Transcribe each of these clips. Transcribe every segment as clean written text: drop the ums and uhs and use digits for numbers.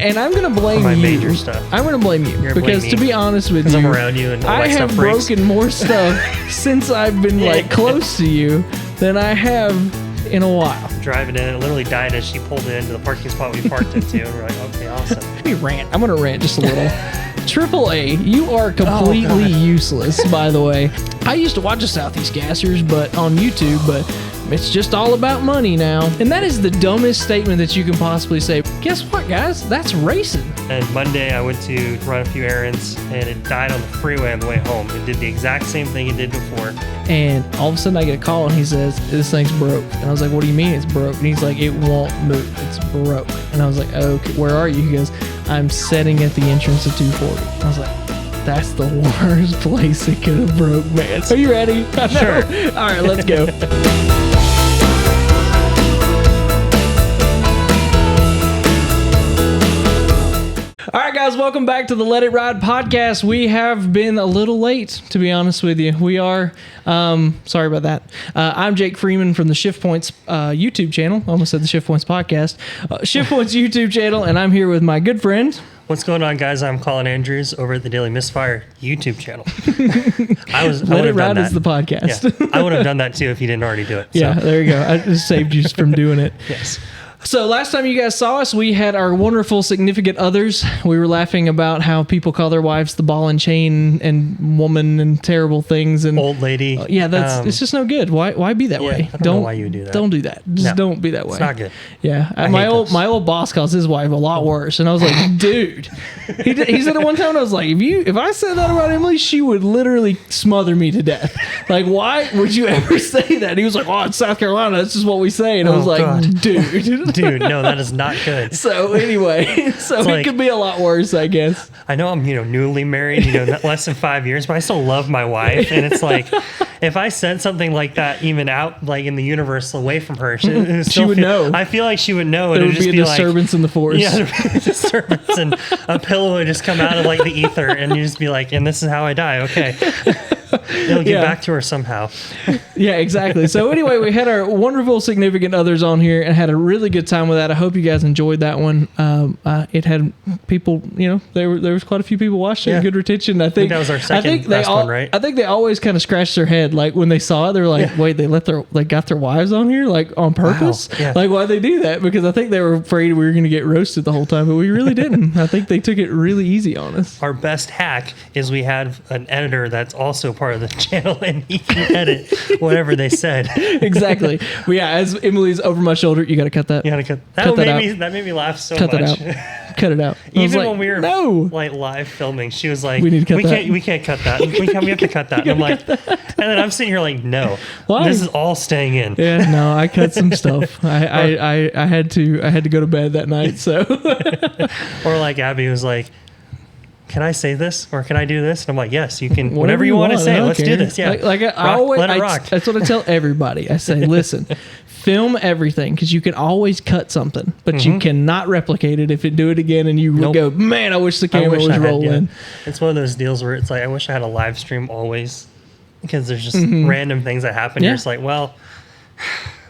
And I'm going to blame my you. major stuff. I'm going to blame you. You're Because to be honest with you, I'm around you and all I my have stuff breaks. broken more stuff since I've been like close to you than I have in a while. Driving in, it literally died as she pulled it into the parking spot we parked into, and we're like, okay, awesome. Let me rant. I'm going to rant just a little. AAA, you are completely useless, by the way. I used to watch the Southeast Gassers, but on YouTube, but it's just all about money now. And that is the dumbest statement that you can possibly say. Guess what, guys? That's racing. And Monday, I went to run a few errands, and it died on the freeway on the way home. It did the exact same thing it did before. And all of a sudden, I get a call, and he says, this thing's broke. And I was like, what do you mean it's broke? And he's like, it won't move. It's broke. And I was like, okay, where are you? He goes, I'm sitting at the entrance of 240. I was like, that's the worst place it could have broke, man. Are you ready? Sure. All right, let's go. All right, guys, welcome back to the Let It Ride podcast. We have been a little late, to be honest with you. We are, sorry about that. I'm Jake Freeman from the Shift Points YouTube channel. I almost said the Shift Points podcast. Shift Points YouTube channel, and I'm here with my good friend. What's going on, guys? I'm Colin Andrews over at the Daily Misfire YouTube channel. Let It Ride is the podcast. Yeah, I would have done that too if you didn't already do it. Yeah, there you go. I just saved you from doing it. Yes. So last time you guys saw us, we had our wonderful significant others. We were laughing about how people call their wives the ball and chain and woman and terrible things and old lady. Yeah, that's it's just no good. Why be that way? I don't know why you would do that. Don't do that. Just don't be that way. It's not good. Yeah, my old boss calls his wife a lot worse, and I was like, dude. He said it one time, and I was like, if I said that about Emily, she would literally smother me to death. Like, why would you ever say that? And he was like, oh, it's South Carolina. That's just what we say. And I was like, God. Dude, no, that is not good. So anyway, it could be a lot worse, I guess. I know I'm, newly married, less than 5 years, but I still love my wife. And it's like, if I sent something like that even out, like in the universe away from her, she would know. I feel like she would know. There would be a disturbance in the force. Yeah, there would be a disturbance, and a pillow would just come out of like the ether, and you just be like, and this is how I die. Okay. It'll get back to her somehow. Yeah, exactly. So anyway, we had our wonderful significant others on here and had a really good time with that. I hope you guys enjoyed that one. It had people, there was quite a few people watching. Good retention. I think that was our second best one, right? I think they always kind of scratched their head, like when they saw it, they were like, "Wait, they got their wives on here, like on purpose? Wow. Yeah. Like why'd they do that?" Because I think they were afraid we were going to get roasted the whole time, but we really didn't. I think they took it really easy on us. Our best hack is we had an editor that's also part of the channel, and he can edit whatever they said. Exactly. But yeah, as Emily's over my shoulder, you got to cut that. You got to cut that. That made me laugh so much. Cut it out. Even when we were like live filming, she was like, we can't cut that. We have to cut that. And I'm like, and then I'm sitting here like, no, why? This is all staying in. Yeah, no, I cut some stuff. I had to go to bed that night. So, or like Abby was like, can I say this or can I do this? And I'm like, yes, you can. Whatever you want to say, let's do this. Yeah, let it rock. That's what I tell everybody. I say, listen, film everything because you can always cut something, but you cannot replicate it. If you do it again and you go, man, I wish the camera was rolling. It's one of those deals where it's like, I wish I had a live stream always because there's just random things that happen. You're just like, well,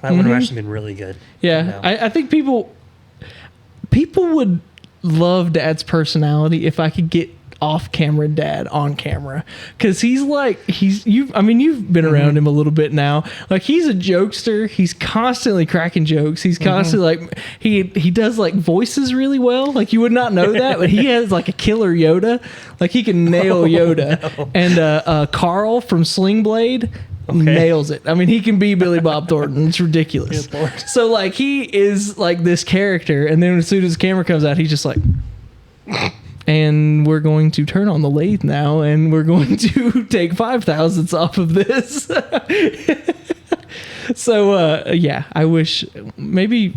that would have actually been really good. Yeah, I think people would love Dad's personality if I could get off camera Dad on camera, because you've been around him a little bit now. Like, he's a jokester. He's constantly cracking jokes. He's constantly like he does like voices really well. Like, you would not know that, but he has like a killer Yoda. Like, he can nail Yoda. No. And Carl from Sling Blade nails it. I mean, he can be Billy Bob Thornton. It's ridiculous. So like, he is like this character, and then as soon as the camera comes out, he's just like, and we're going to turn on the lathe now, and we're going to take 5,000ths off of this. So I wish maybe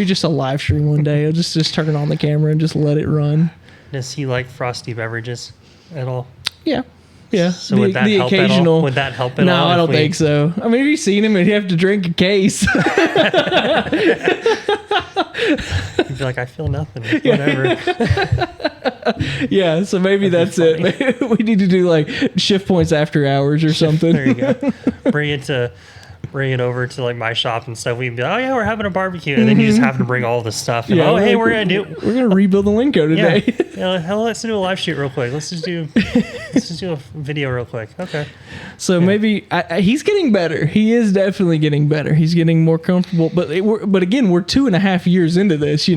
just a live stream one day. I'll just turn on the camera and just let it run. Does he like frosty beverages at all? Yeah. Yeah. So would that help at all? Would that help at all? No, I don't think so. I mean, have you seen him? He'd have to drink a case. You'd be like, I feel nothing. Whatever. Yeah, so maybe that's it. Maybe we need to do like Shift Points after hours or something. There you go. Bring it to bring it over to like my shop and stuff, we'd be like, oh yeah, we're having a barbecue, and then you just have to bring all this stuff. And, oh hey, we're gonna rebuild the Linko today. Let's do a live shoot real quick. Let's just do a video real quick. Okay. So maybe he's getting better. He is definitely getting better. He's getting more comfortable. But again, we're 2.5 years into this,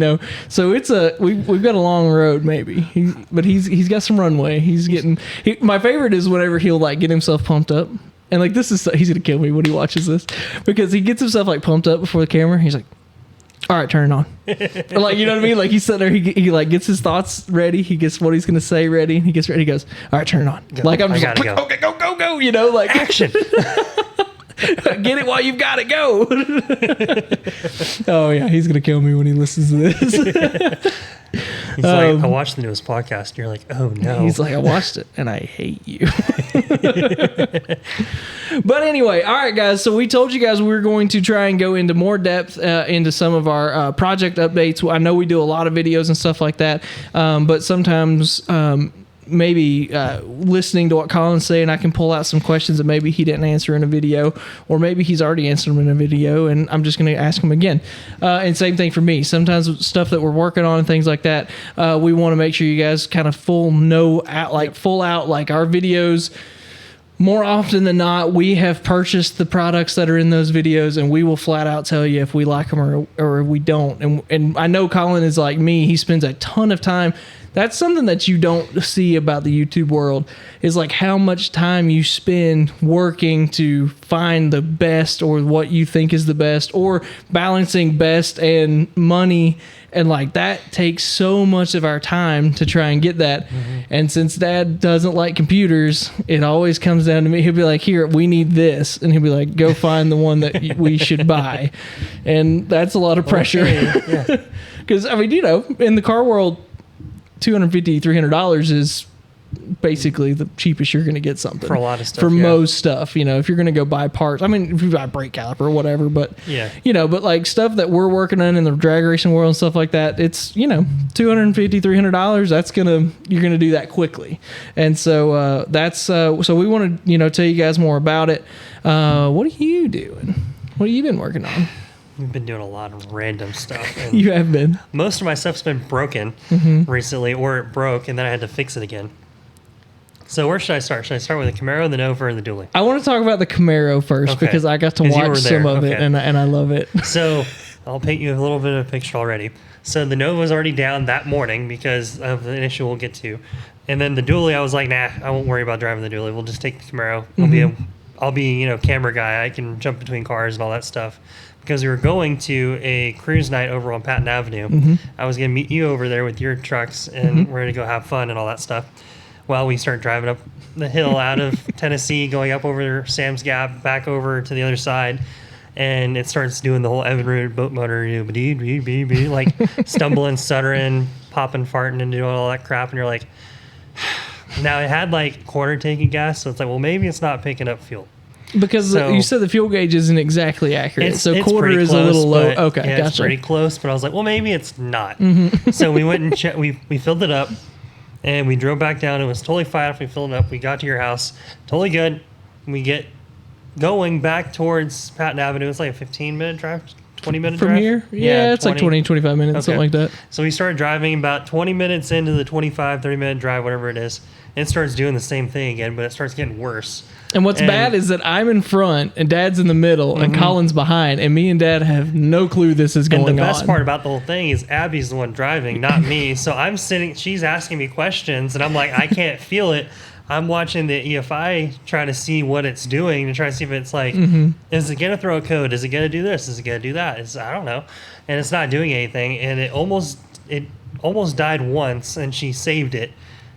So we've got a long road maybe. But he's got some runway. He's getting. My favorite is whenever he'll like get himself pumped up, and like he's gonna kill me when he watches this because he gets himself like pumped up before the camera. He's like, all right, turn it on. Like, you know what I mean? Like he's sitting there, he like gets his thoughts ready. He gets what he's going to say ready. He gets ready. He goes, all right, turn it on. Go. Like I'm just like, go. Okay, go. Like action. Get it while you've got to go. Oh yeah. He's going to kill me when he listens to this. He's like, I watched the newest podcast. You're like, oh no. He's like, I watched it and I hate you. But anyway, all right, guys. So we told you guys we were going to try and go into more depth into some of our project updates. I know we do a lot of videos and stuff like that, but sometimes maybe listening to what Colin's saying, I can pull out some questions that maybe he didn't answer in a video, or maybe he's already answered them in a video, and I'm just going to ask him again. And same thing for me. Sometimes stuff that we're working on and things like that, we want to make sure you guys kind of full out like our videos. More often than not, we have purchased the products that are in those videos, and we will flat out tell you if we like them or we don't. And I know Colin is like me. He spends a ton of time. That's something that you don't see about the YouTube world, is like how much time you spend working to find the best or what you think is the best, or balancing best and money. And like that takes so much of our time to try and get that. Mm-hmm. And since Dad doesn't like computers, it always comes down to me. He'll be like, here, we need this. And he'll be like, go find the one that we should buy. And that's a lot of pressure. Because, I mean, in the car world, $250, $300 is basically the cheapest you're going to get something for a lot of stuff. For most stuff, if you're going to go buy parts, I mean, if you buy a brake caliper or whatever, but but like stuff that we're working on in the drag racing world and stuff like that, it's $250, $300. You're gonna do that quickly, and so so we want to tell you guys more about it. What are you doing? What have you been working on? We've been doing a lot of random stuff. And you have been. Most of my stuff's been broken recently, or it broke, and then I had to fix it again. So where should I start? Should I start with the Camaro, the Nova, and the Dually? I want to talk about the Camaro first because I got to watch some of it, and I love it. So I'll paint you a little bit of a picture already. So the Nova was already down that morning because of an issue we'll get to. And then the Dually, I was like, nah, I won't worry about driving the Dually. We'll just take the Camaro. I'll be camera guy. I can jump between cars and all that stuff. Because we were going to a cruise night over on Patton Avenue. I was going to meet you over there with your trucks, and we're going to go have fun and all that stuff. Well, we start driving up the hill out of Tennessee, going up over Sam's Gap, back over to the other side, and it starts doing the whole Evinrude boat motor, like stumbling, stuttering, popping, farting, and doing all that crap, and you're like, now it had like quarter tank of gas, so it's like, well, maybe it's not picking up fuel. Because you said the fuel gauge isn't exactly accurate, so quarter is close, a little low. Okay, yeah, gotcha. It's pretty close, but I was like, well, maybe it's not. So we went and we filled it up, and we drove back down. It was totally fine if we filled it up. We got to your house, totally good. We get going back towards Patton Avenue. It's like a 15-minute drive, 20-minute drive. From here? Yeah, it's 20. Like 20, 25 minutes, something like that. So we started driving about 20 minutes into the 25, 30-minute drive, whatever it is. And it starts doing the same thing again, but it starts getting worse. And what's bad is that I'm in front and Dad's in the middle and Colin's behind, and me and Dad have no clue this is going on. And the best part about the whole thing is Abby's the one driving, not me. So I'm sitting, she's asking me questions, and I'm like, I can't feel it. I'm watching the EFI trying to see what it's doing to try to see if it's like, is it going to throw a code? Is it going to do this? Is it going to do that? I don't know. And it's not doing anything. And it almost died once, and she saved it.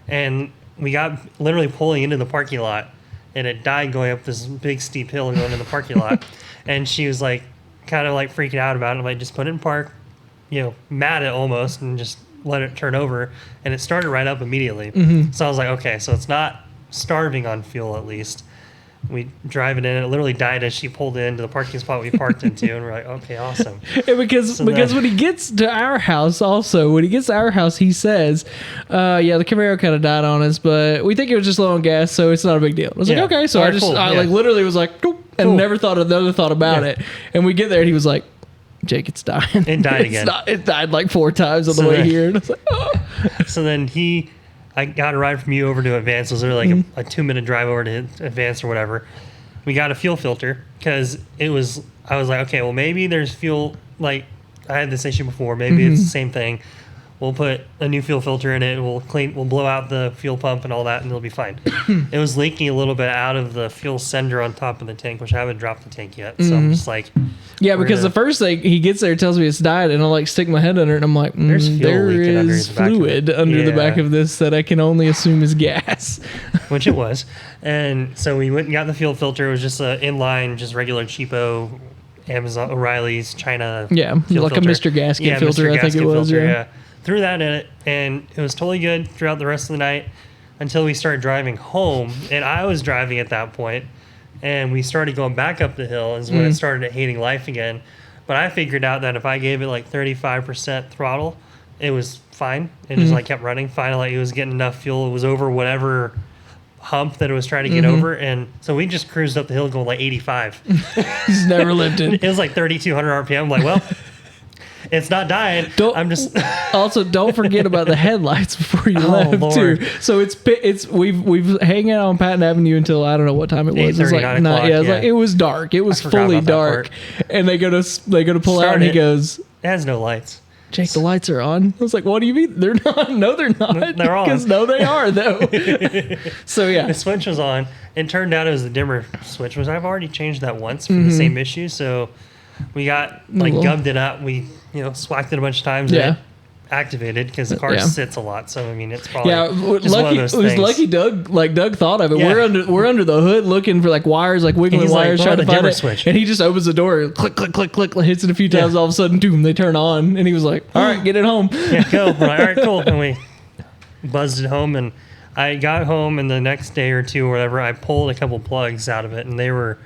And we got literally pulling into the parking lot. And it died going up this big steep hill going in the parking lot. And she was like, kind of like freaking out about it. I'm like, just put it in park, mat it almost, and just let it turn over. And it started right up immediately. So I was like, okay, so it's not starving on fuel at least. We drive it in. It literally died as she pulled into the parking spot we parked into, and we're like, okay, awesome. And because when he gets to our house, he says, "Yeah, the Camaro kind of died on us, but we think it was just low on gas, so it's not a big deal." I was like, "Okay," so I like literally was like, "Cool," and never thought about it. And we get there, and he was like, "Jake, it's dying." It died again. It died like 4 times on the way here. And I was like, "Oh." So then I got a ride from you over to Advance. It was literally like a 2-minute drive over to Advance or whatever. We got a fuel filter because I was like, okay, well, maybe there's fuel. Like, I had this issue before. Maybe it's the same thing. We'll put a new fuel filter in it. We'll blow out the fuel pump and all that, and it'll be fine. It was leaking a little bit out of the fuel sender on top of the tank, which I haven't dropped the tank yet. So I'm just like, yeah, because the first thing he gets there, tells me it's died, and I'll like stick my head under it, and I'm like, There's fuel leaking under the back of it. fluid under the back of this that I can only assume is gas. Which it was. And so we went and got the fuel filter. It was just an inline, just regular cheapo Amazon, O'Reilly's, China fuel like filter. a Mr. Gasket filter, I think it was. Filter, threw that in it, and it was totally good throughout the rest of the night until we started driving home. And I was driving at that point, and we started going back up the hill is when it started hating life again. But I figured out that if I gave it like 35% throttle, it was fine. It just like kept running. Finally, it was getting enough fuel. It was over whatever hump that it was trying to get over, and so we just cruised up the hill going like 85. He's never lived it. It was like 3,200 RPM. I'm like, well, it's not dying. Also, don't forget about the headlights before you left Lord. too. So we've hanging out on Patton Avenue until I don't know what time it was. It was like 9 o'clock, like it was dark. It was fully dark, and they go to pull out, and he goes, "It has no lights." Jake, the lights are on. I was like, what do you mean? They're not. No, they're not. They're on. Because no, they are, though. So, yeah. The switch was on. It turned out it was the dimmer switch, which I've already changed that once for the same issue. So we got, gubbed it up. We, swacked it a bunch of times. Yeah. And it activated because the car sits a lot. So, I mean, it's probably just one of those things. It was lucky Doug thought of it. Yeah. We're under the hood looking for wires, wiggling wires, trying to find it. Switch. And he just opens the door, click, click, click, click, hits it a few times. All of a sudden, boom, they turn on. And he was like, all right, get it home. Yeah, go. We're like, all right, cool. And we buzzed it home. And I got home, and the next day or two or whatever, I pulled a couple plugs out of it, and they were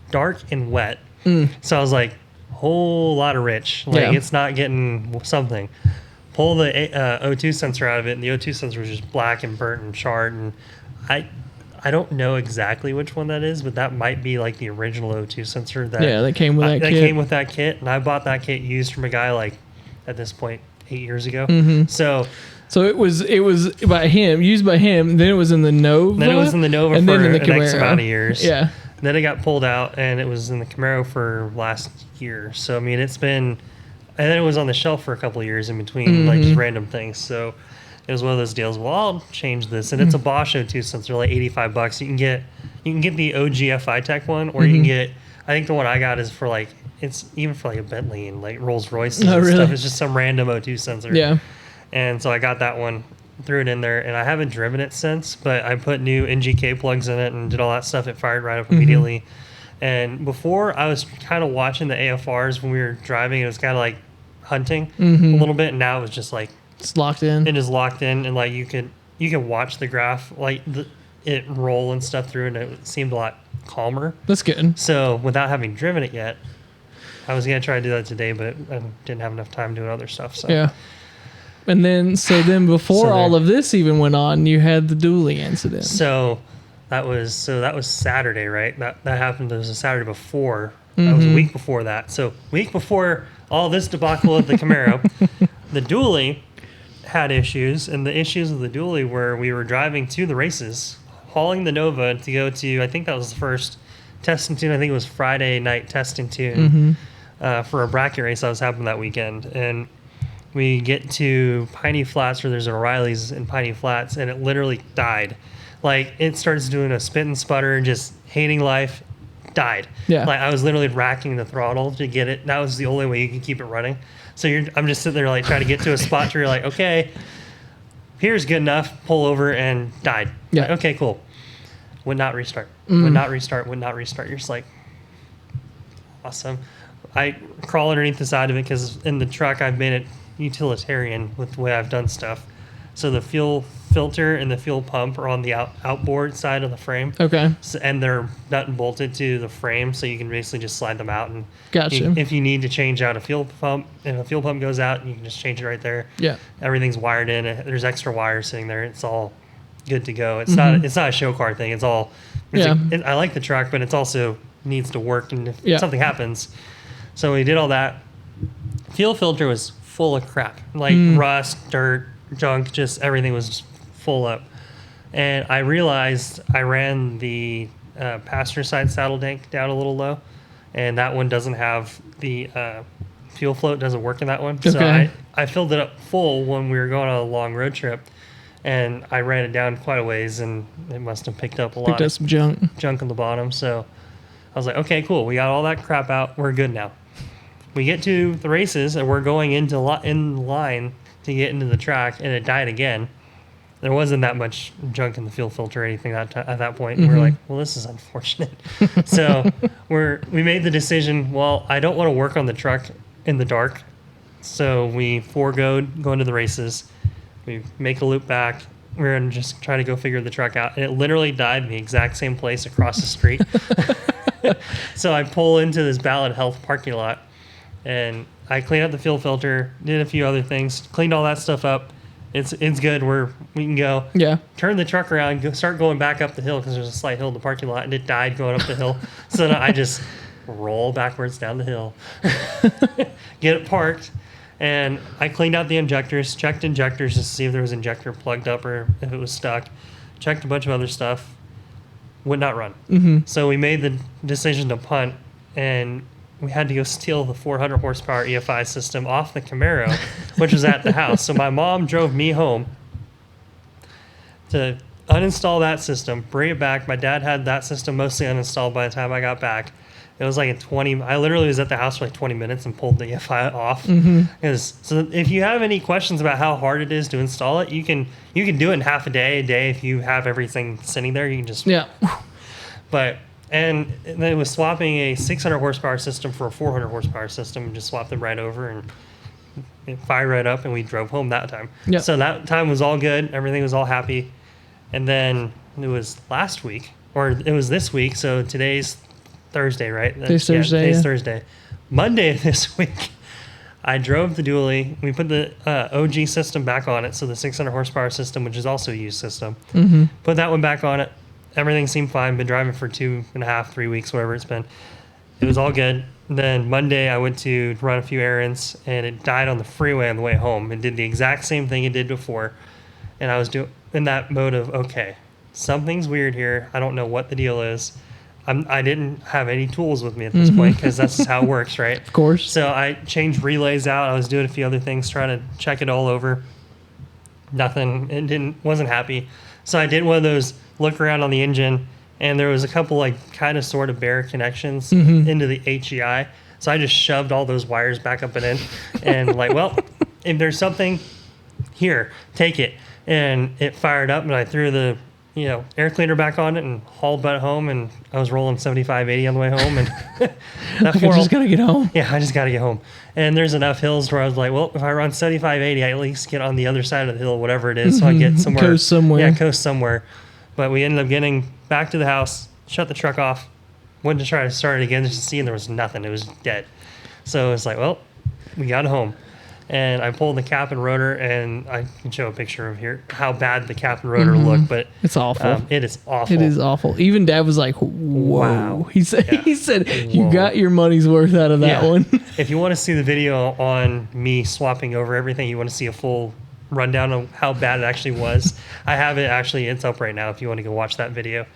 dark and wet. So I was like, whole lot of rich. It's not getting something. Pull the O2 sensor out of it, and the O2 sensor was just black and burnt and charred. And I don't know exactly which one that is, but that might be like the original O2 sensor. That came with that kit. That came with that kit, and I bought that kit used from a guy at this point 8 years ago. So it was used by him. Then it was in the Nova. Then it was in the Nova and for then in the the next amount of years. Yeah. Then it got pulled out, and it was in the Camaro for last year. So I mean, it's been. And then it was on the shelf for a couple of years in between, just random things. So it was one of those deals. Well, I'll change this, and it's a Bosch O2 sensor, like $85. You can get the OG FI Tech one, or you can get. I think the one I got is for it's even for a Bentley and Rolls Royce and stuff. It's just some random O2 sensor. Yeah. And so I got that one, threw it in there, and I haven't driven it since. But I put new NGK plugs in it and did all that stuff. It fired right up immediately. And before, I was kind of watching the AFRs when we were driving. It was kind of hunting a little bit, and now it was just it's locked in. It is locked in, and you can watch the graph it roll and stuff through, and it seemed a lot calmer. That's good. So without having driven it yet, I was gonna try to do that today, but I didn't have enough time doing other stuff. So yeah. And then before all of this even went on, you had the dually incident. So that was Saturday, right? That happened. It was a Saturday before. That was a week before that. So week before all this debacle of the Camaro, the dually had issues, and the issues of the dually were we were driving to the races, hauling the Nova to go to. I think that was the first testing tune. I think it was Friday night testing tune for a bracket race that was happening that weekend, and we get to Piney Flats, where there's an O'Reilly's in Piney Flats, and it literally died. It starts doing a spit and sputter, just hating life. Died. Yeah. I was literally racking the throttle to get it. That was the only way you can keep it running. So I'm just sitting there trying to get to a spot where you're okay, here's good enough. Pull over, and died. Yeah. Okay, cool. Would not restart. Would not restart. You're just awesome. I crawl underneath the side of it because in the truck I've made it utilitarian with the way I've done stuff. So the fuel filter and the fuel pump are on the outboard side of the frame. Okay. So, and they're nut and bolted to the frame, so you can basically just slide them out. And Gotcha. if you need to change out a fuel pump, if a fuel pump goes out, you can just change it right there. Yeah. Everything's wired in. There's extra wires sitting there. It's all good to go. It's not a show car thing. It's all. I like the truck, but it's also needs to work, and if something happens. So we did all that. Fuel filter was full of crap, like rust, dirt, junk, just everything was full up. And I realized I ran the passenger side saddle tank down a little low, and that one doesn't have the fuel float, doesn't work in that one. Okay. So I filled it up full when we were going on a long road trip, and I ran it down quite a ways, and it must have picked up some junk on the bottom. So I was like, okay, cool. We got all that crap out. We're good now. We get to the races, and we're going in line to get into the track, and it died again. There wasn't that much junk in the fuel filter or anything at that point. And we're like, well, this is unfortunate. So we made the decision, well, I don't want to work on the truck in the dark. So we foregoed going to the races. We make a loop back. We're going to just try to go figure the truck out. And it literally died in the exact same place across the street. So I pull into this Ballad Health parking lot, and I cleaned up the fuel filter, did a few other things, cleaned all that stuff up. It's good. We can go. Yeah. Turn the truck around, start going back up the hill because there's a slight hill in the parking lot, and it died going up the hill. So I just roll backwards down the hill, get it parked, and I cleaned out the injectors, checked injectors just to see if there was injector plugged up or if it was stuck. Checked a bunch of other stuff. Would not run. So we made the decision to punt, and we had to go steal the 400 horsepower EFI system off the Camaro, which was at the house. So my mom drove me home to uninstall that system, bring it back. My dad had that system mostly uninstalled by the time I got back. It was like I literally was at the house for like 20 minutes and pulled the EFI off. So if you have any questions about how hard it is to install it, you can do it in half a day if you have everything sitting there. You can just And then it was swapping a 600 horsepower system for a 400 horsepower system, and just swapped them right over, and it fired right up, and we drove home that time. Yep. So that time was all good. Everything was all happy. And then it was last week, or it was this week. So today's Thursday, right? Today's Thursday. Today's Thursday. Monday of this week, I drove the dually. We put the OG system back on it, so the 600 horsepower system, which is also a used system. Put that one back on it. Everything seemed fine. Been driving for 2.5, 3 weeks, whatever it's been. It was all good. Then Monday, I went to run a few errands, and it died on the freeway on the way home. It did the exact same thing it did before. And I was in that mode of, okay, something's weird here. I don't know what the deal is. I didn't have any tools with me at this point, because that's just how it works, right? Of course. So I changed relays out. I was doing a few other things, trying to check it all over. Nothing. It wasn't happy. So I did one of those look around on the engine, and there was a couple like kind of sort of bare connections into the HEI. So I just shoved all those wires back up and in, and like, well, if there's something here, take it. And it fired up, and I threw the air cleaner back on it and hauled butt home, and I was rolling 75, 80 on the way home. And I just got to get home. Yeah, I just got to get home. And there's enough hills where I was like, well, if I run 75, 80, I at least get on the other side of the hill, whatever it is, so I get somewhere. Coast somewhere. Yeah, coast somewhere. But we ended up getting back to the house, shut the truck off, went to try to start it again just to see, and there was nothing. It was dead. So it's like, well, we got home. And I pulled the cap and rotor, and I can show a picture of here how bad the cap and rotor look, but it's awful. It is awful. It is awful. Even Dad was like, "Whoa!" Wow. He said, "You got your money's worth out of that one." If you want to see the video on me swapping over everything, you want to see a full rundown of how bad it actually was. I have it actually. It's up right now if you want to go watch that video.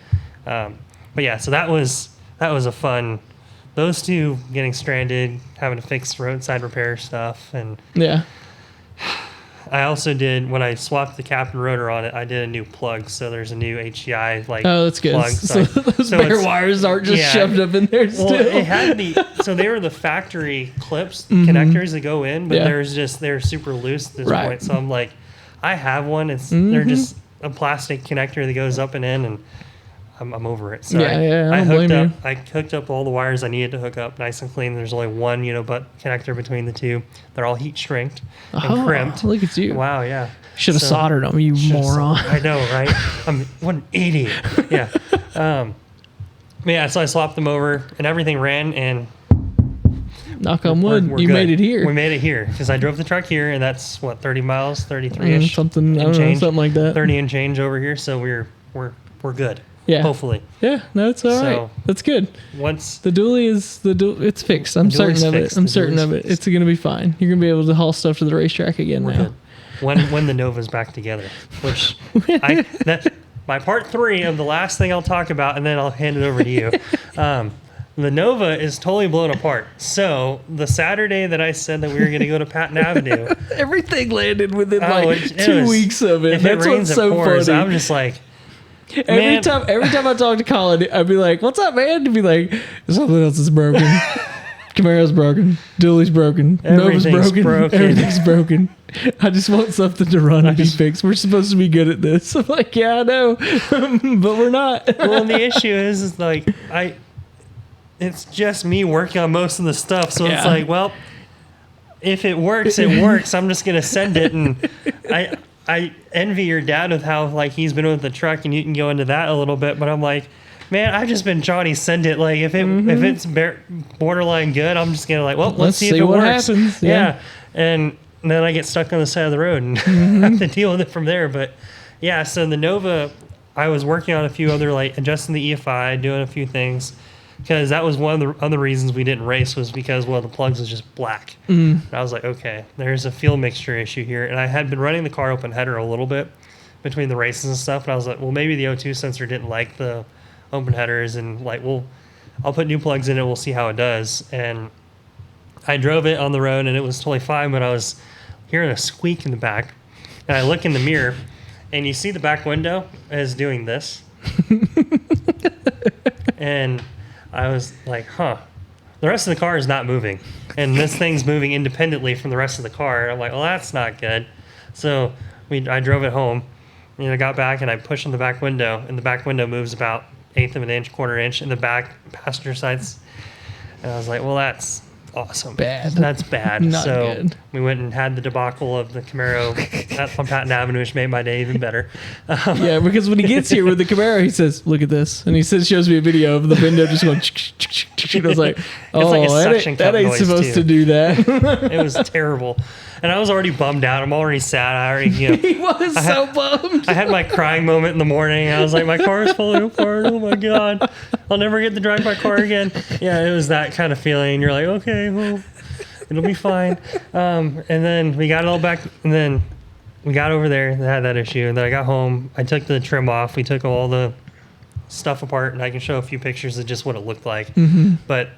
But yeah, so that was a fun. Those two getting stranded, having to fix roadside repair stuff, and I also did, when I swapped the cap and rotor on it, I did a new plug. So there's a new HEI that's good. plug. So those bare wires aren't just shoved up in there still. Well, it had so they were the factory clips connectors that go in, but they're super loose at this point. So I'm like, I have one. They're just a plastic connector that goes up and in, and I'm over it. So Yeah, I I don't blame you. I hooked up all the wires I needed to hook up nice and clean. There's only one, butt connector between the two. They're all heat shrinked and crimped. Look at you. Wow, yeah. Should have soldered them, you moron. I know, right? What an idiot. Yeah. So I swapped them over and everything ran, and knock on wood, we're you good. made it here. We made it here because I drove the truck here, and that's 30 miles, 33-ish. Something like that. 30 and change over here, so we're good. Yeah. Hopefully. Yeah, no, it's all right. That's good. Once the dually it's fixed. I'm certain of it. It's going to be fine. You're going to be able to haul stuff to the racetrack again now. Good. When the Nova's back together, which my part 3 of the last thing I'll talk about, and then I'll hand it over to you. The Nova is totally blown apart. So the Saturday that I said that we were going to go to Patton Avenue, everything landed within 2 weeks of it. That's what's so funny. I'm just like, every time I talk to Colin, I'd be like, "What's up, man?" He'd be like, "Something else is broken. Camaro's broken. Dually's broken. Nova's broken. Everything's broken. I just want something to run and be fixed. We're supposed to be good at this." I'm like, "Yeah, I know, but we're not." Well, the issue is like it's just me working on most of the stuff, so it's like, well, if it works, it works. I'm just gonna send it, and I envy your dad with how he's been with the truck, and you can go into that a little bit, but I'm like, man, I've just been Johnny send it. Like if it's borderline good, I'm just gonna let's see if it what works. Happens. Yeah. And then I get stuck on the side of the road and have to deal with it from there. But yeah, so the Nova, I was working on a few other adjusting the EFI, doing a few things. Because that was one of the other reasons we didn't race was because the plugs was just black. And I was like, okay, there's a fuel mixture issue here. And I had been running the car open header a little bit between the races and stuff. And I was like, well, maybe the O2 sensor didn't like the open headers, and I'll put new plugs in it. We'll see how it does. And I drove it on the road, and it was totally fine. But I was hearing a squeak in the back, and I look in the mirror, and you see the back window is doing this, and I was like, huh. The rest of the car is not moving, and this thing's moving independently from the rest of the car. And I'm like, well, that's not good. So I drove it home, and I got back, and I pushed on the back window, and the back window moves about 1/8 of an inch, 1/4 inch in the back passenger sides. And I was like, well, that's awesome. That's bad. Not so good. We went and had the debacle of the Camaro on Patton Avenue, which made my day even better. Yeah, because when he gets here with the Camaro, he says, "Look at this," and he shows me a video of the window just going. And I was like, "Oh, that ain't supposed to do that." It was terrible. And I was already bummed out. I'm already sad. He was so bummed. I had my crying moment in the morning. I was like, my car is falling apart. Oh my God. I'll never get to drive my car again. Yeah, it was that kind of feeling. You're like, okay, well, it'll be fine. And then we got it all back. And then we got over there and had that issue. And then I got home. I took the trim off. We took all the stuff apart. And I can show a few pictures of just what it looked like. But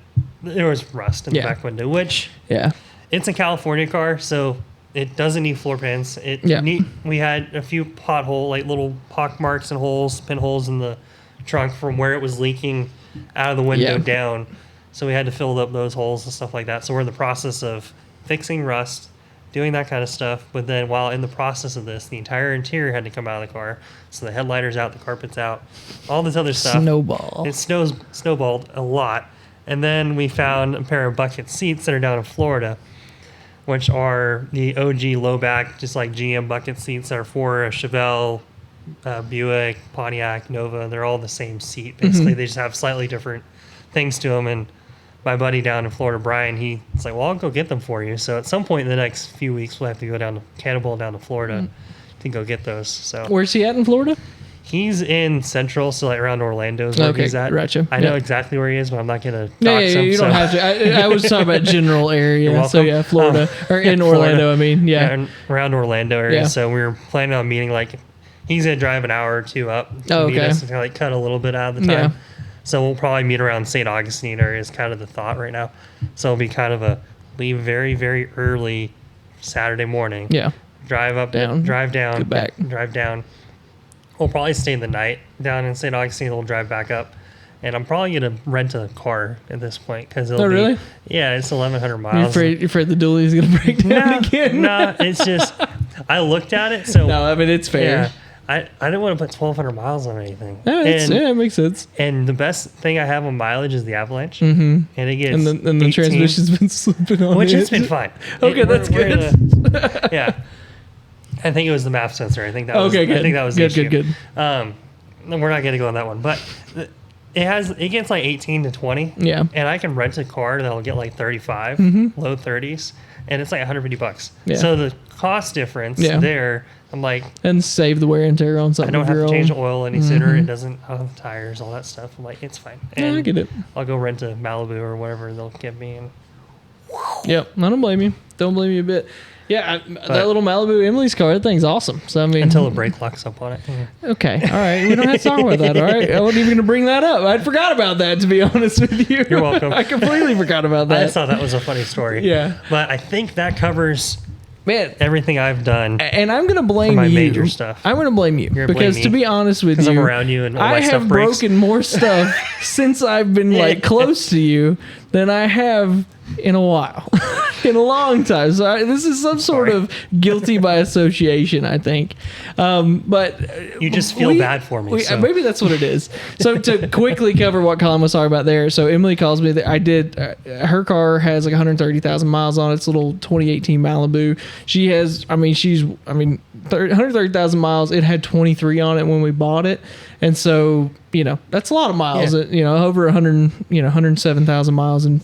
there was rust in the back window, which... Yeah. It's a California car, so it doesn't need floor pans. We had a few little pock marks and pinholes in the trunk from where it was leaking out of the window down. So we had to fill up those holes and stuff like that. So we're in the process of fixing rust, doing that kind of stuff. But then while in the process of this, the entire interior had to come out of the car. So the headliner's out, the carpet's out, all this other stuff. It snowballed a lot. And then we found a pair of bucket seats that are down in Florida, which are the OG low back, just like GM bucket seats that are for a Chevelle, Buick, Pontiac, Nova. They're all the same seat. Basically, they just have slightly different things to them. And my buddy down in Florida, Brian, he's like, well, I'll go get them for you. So at some point in the next few weeks, we'll have to go down to Cannonball, down to Florida to go get those. So where's he at in Florida? He's in Central, so around Orlando is where he's at. Gotcha. I know exactly where he is, but I'm not going to No, dox him. You don't have to. I was talking about general area. So yeah, Florida. Or in Orlando, I mean. Yeah. Around Orlando area. Yeah. So we were planning on meeting, he's going to drive an hour or two up to meet us and kind of cut a little bit out of the time. Yeah. So we'll probably meet around St. Augustine area is kind of the thought right now. So it'll be kind of leave very, very early Saturday morning. Yeah. Drive down, get back. Drive down. We'll probably stay the night down in St. Augustine. We'll drive back up. And I'm probably going to rent a car at this point. Really? Yeah, it's 1,100 miles. You're afraid the dually is going to break down again? No, it's just, I looked at it. So no, I mean, it's fair. Yeah, I didn't want to put 1,200 miles on anything. Yeah, it makes sense. And the best thing I have on mileage is the Avalanche. Mm-hmm. And it gets and the transmission's been slipping on which it. has been fine. Okay, that's good. Yeah. I think it was the MAP sensor. I think that was, good. I think that was the issue. Good. We're not going to go on that one. But it gets like 18 to 20. Yeah. And I can rent a car that'll get like 35, low 30s. And it's like $150. Yeah. So the cost difference there, I'm like, and save the wear and tear on something. I don't have to change the oil any sooner. It doesn't have the tires, all that stuff. I'm like, it's fine. And I get it. I'll go rent a Malibu or whatever they'll give me. And yep, I don't blame you. Don't blame you a bit. Yeah, that little Malibu Emily's car, that thing's awesome. So I mean, until the brake locks up on it. Okay, all right. We don't have to talk about that. All right, I wasn't even going to bring that up. I forgot about that, to be honest with you. You're welcome. I completely forgot about that. I just thought that was a funny story. Yeah, but I think that covers everything I've done. And I'm going to blame my you. Major stuff. I'm going to blame you because, to be honest with you, I'm around you and all I my stuff have breaks. broken more stuff since I've been like close to you than I have in a while. In a long time. So this is some sort of guilty by association, I think. But you just feel bad for me. So. Maybe that's what it is. So to quickly cover what Colin was talking about there. So Emily calls me that I did, her car has like 130,000 miles on it. It's a little 2018 Malibu. She has, 130,000 miles. It had 23 on it when we bought it. And so, that's a lot of miles. Yeah. Over 107,000 miles and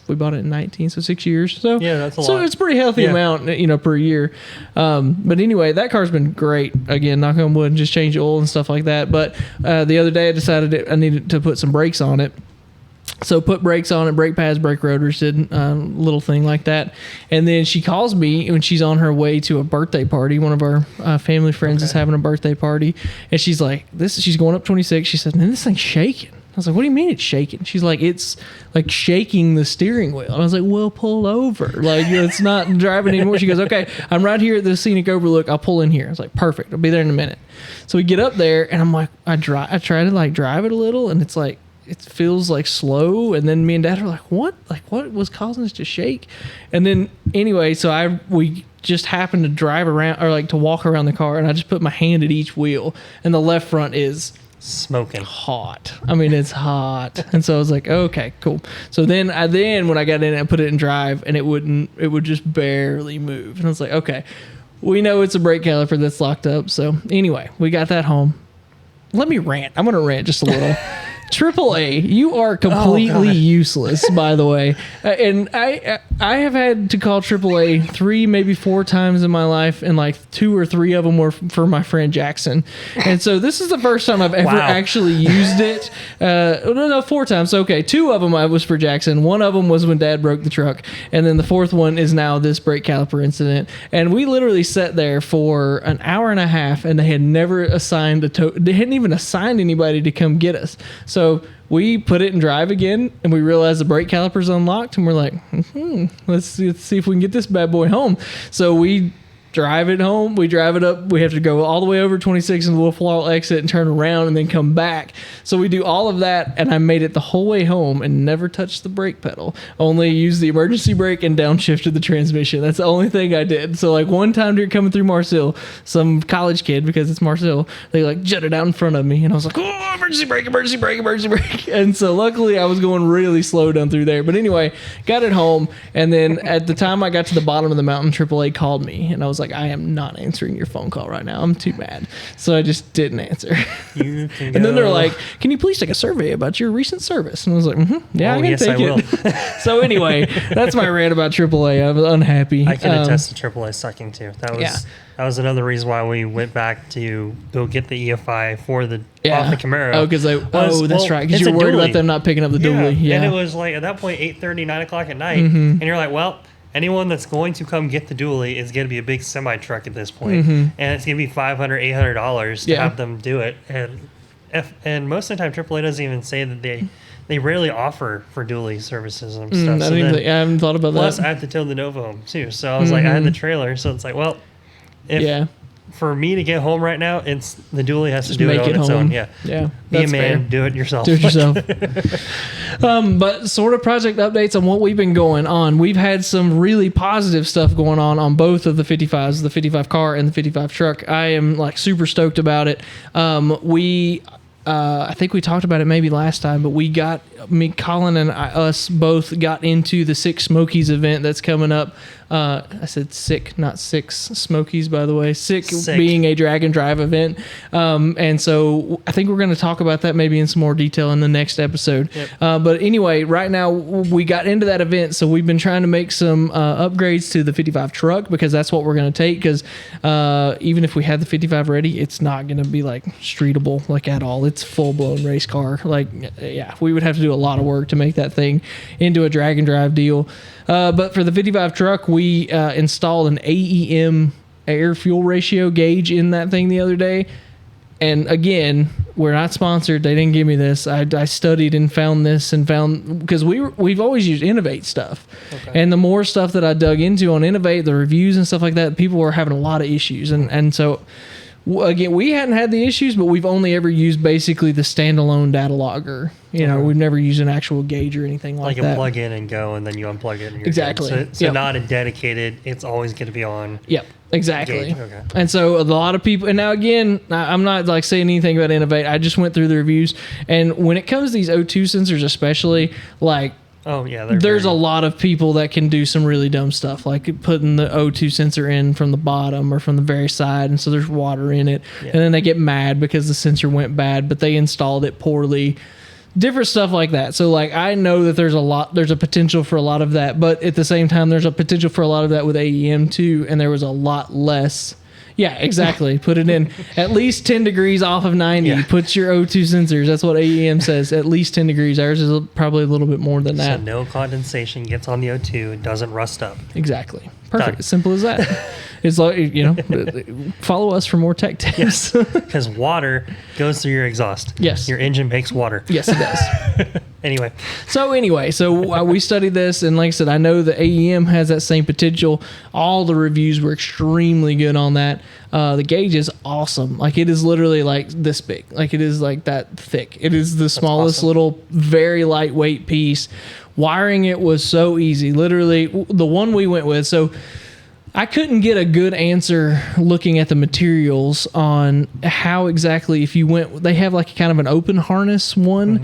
we bought it in 19, so 6 years. So yeah, that's a lot. So it's a pretty healthy amount, per year. But anyway, that car's been great. Again, knock on wood, just change oil and stuff like that. But the other day I decided I needed to put some brakes on it. So put brakes on it, brake pads, brake rotors, did a little thing like that. And then she calls me when she's on her way to a birthday party. One of our family friends is having a birthday party. And she's like, she's going up 26. She said, man, this thing's shaking. I was like, what do you mean it's shaking? She's like, it's like shaking the steering wheel. I was like, well, pull over. Like, it's not driving anymore. She goes, okay, I'm right here at the scenic overlook. I'll pull in here. I was like, perfect. I'll be there in a minute. So we get up there and I'm like, I try to like drive it a little and it's like, it feels like slow. And then me and Dad are like, what? Like, what was causing us to shake? And then anyway, so we just happened to drive around or like to walk around the car and I just put my hand at each wheel and the left front is smoking hot. It's hot. And so I was like, okay, cool. So then when I got in, I put it in drive and it would just barely move. And I was like, okay, we know it's a brake caliper that's locked up. So anyway, we got that home. Let me rant. I'm going to rant just a little. AAA, you are completely useless, by the way. And I have had to call AAA 3, maybe 4 times in my life, and like 2 or 3 of them were for my friend Jackson. And so this is the first time I've ever actually used it. No, 4 times. Okay, 2 of them I was for Jackson. 1 of them was when Dad broke the truck, and then the 4th one is now this brake caliper incident. And we literally sat there for an hour and a half, and they had never assigned they hadn't even assigned anybody to come get us. So we put it in drive again, and we realized the brake caliper's unlocked, and we're like, let's see if we can get this bad boy home. So we drive it home. We drive it up. We have to go all the way over 26 and the Wolf Wall exit and turn around and then come back. So we do all of that, and I made it the whole way home and never touched the brake pedal. Only used the emergency brake and downshifted the transmission. That's the only thing I did. So like one time during coming through Marcel, some college kid, because it's Marcel, they like jutted out in front of me, and I was like, oh, emergency brake, emergency brake, emergency brake. And so luckily I was going really slow down through there. But anyway, got it home, and then at the time I got to the bottom of the mountain, AAA called me, and I was like, I am not answering your phone call right now. I'm too mad. So I just didn't answer. You can and then they're like, can you please take a survey about your recent service? And I was like, yeah, I can take it. So anyway, that's my rant about AAA. I was unhappy. I can attest to AAA sucking too. That was another reason why we went back to go get the EFI for off the Camaro. Oh, because that's right. Because you're worried about them not picking up the dually. Yeah. And it was like at that point 8:30, 9 o'clock at night, and you're like, well, anyone that's going to come get the dually is going to be a big semi truck at this point, and it's going to be $500, $800 to have them do it. And most of the time, AAA doesn't even say that they rarely offer for dually services and stuff. I haven't thought about plus, that. I have to tow the Nova home too. So I was like, I had the trailer, so it's like, well, if for me to get home right now, it's the dually has Just to do it make on it its home. own. Yeah. Yeah. Be a That's man, fair. do it yourself. Do it yourself. But sort of project updates on what we've been going on. We've had some really positive stuff going on both of the 55s, the 55 car and the 55 truck. I am like super stoked about it. I think we talked about it maybe last time, but Colin and us both got into the Six Smokies event that's coming up. I said sick, not six Smokies, by the way. Sick being a drag and drive event. And so I think we're going to talk about that maybe in some more detail in the next episode. Yep. But anyway, right now we got into that event, so we've been trying to make some upgrades to the 55 truck because that's what we're going to take. Because even if we had the 55 ready, it's not going to be like streetable like at all. It's full blown race car. Like, yeah, we would have to do a lot of work to make that thing into a drag and drive deal. But for the 55 truck, we installed an AEM air fuel ratio gauge in that thing the other day. And again, we're not sponsored. They didn't give me this. I studied and found this and found, because we've always used Innovate stuff. Okay. And the more stuff that I dug into on Innovate, the reviews and stuff like that, people were having a lot of issues. And so again, we hadn't had the issues, but we've only ever used basically the standalone data logger. You know, we've never used an actual gauge or anything like that. Like a plug in and go, and then you unplug it. And you're exactly. Good. So not a dedicated, it's always going to be on. Yep, exactly. Okay. And so a lot of people, and now again, I'm not like saying anything about Innovate. I just went through the reviews. And when it comes to these O2 sensors, especially, like, oh, yeah. There's a lot of people that can do some really dumb stuff, like putting the O2 sensor in from the bottom or from the very side, and so there's water in it. Yeah. And then they get mad because the sensor went bad, but they installed it poorly. Different stuff like that. So, like, I know that there's a potential for a lot of that, but at the same time, there's a potential for a lot of that with AEM too, and there was a lot less. Yeah, exactly. Put it in at least 10 degrees off of 90. Yeah. Puts your O2 sensors. That's what AEM says. At least 10 degrees. Ours is probably a little bit more than that. So no condensation gets on the O2 and doesn't rust up. Exactly. Perfect. Done. Simple as that. It's like, you know, follow us for more tech tips. Yes. Because water goes through your exhaust. Yes. Your engine makes water. Yes, it does. Anyway, we studied this, and like I said, I know the AEM has that same potential. All the reviews were extremely good on that. The gauge is awesome. Like, it is literally like this big. Like, it is like that thick. It is the smallest little, very lightweight piece. Wiring it was so easy. Literally, the one we went with, so I couldn't get a good answer looking at the materials on how exactly, if you went, they have like kind of an open harness one,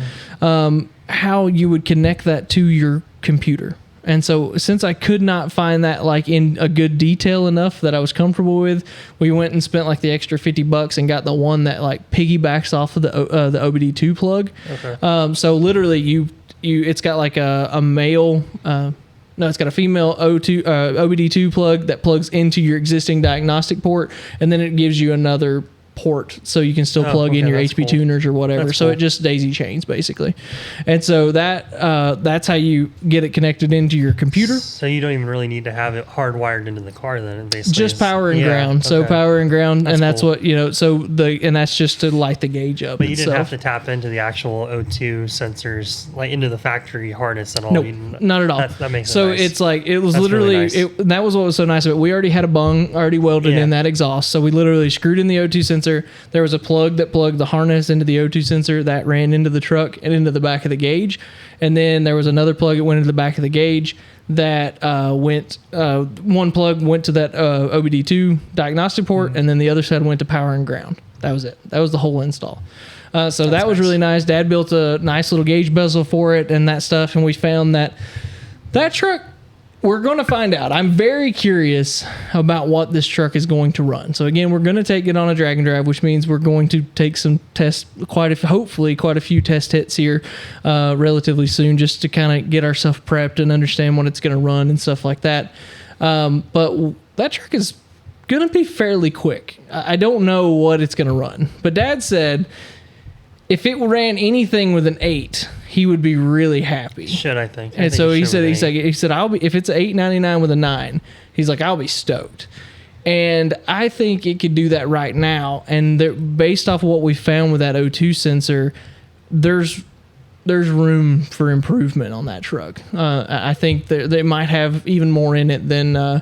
how you would connect that to your computer. And so since I could not find that like in a good detail enough that I was comfortable with, we went and spent like the extra $50 and got the one that like piggybacks off of the OBD2 plug. Okay. So literally it's got like a male, it's got a female OBD2 plug that plugs into your existing diagnostic port, and then it gives you another port so you can still plug in your HP tuners or whatever. So it just daisy chains basically. And so that's how you get it connected into your computer. So you don't even really need to have it hardwired into the car then. Basically just power and ground. Okay. So power and ground, and that's what, you know, and that's just to light the gauge up. But you didn't have to tap into the actual O2 sensors, like into the factory harness and all. Nope, not at all. That makes it so nice. It's like, it was that's literally, really nice. That was what was so nice of it. We already had a bung already welded in that exhaust. So we literally screwed in the O2 sensor. There was a plug that plugged the harness into the O2 sensor that ran into the truck and into the back of the gauge. And then there was another plug that went into the back of the gauge that one plug went to that OBD2 diagnostic port, and then the other side went to power and ground. That was it. That was the whole install. So that was really nice. Dad built a nice little gauge bezel for it and that stuff, and we found that truck, we're going to find out. I'm very curious about what this truck is going to run. So again, we're going to take it on a drag and drive, which means we're going to take some tests, hopefully quite a few test hits here relatively soon, just to kind of get ourselves prepped and understand what it's going to run and stuff like that. But that truck is going to be fairly quick. I don't know what it's going to run, but Dad said if it ran anything with an 8, he would be really happy. I think. And so he said, if it's $8.99 with a 9, he's like, I'll be stoked. And I think it could do that right now. And based off of what we found with that O2 sensor, there's room for improvement on that truck. I think they might have even more in it than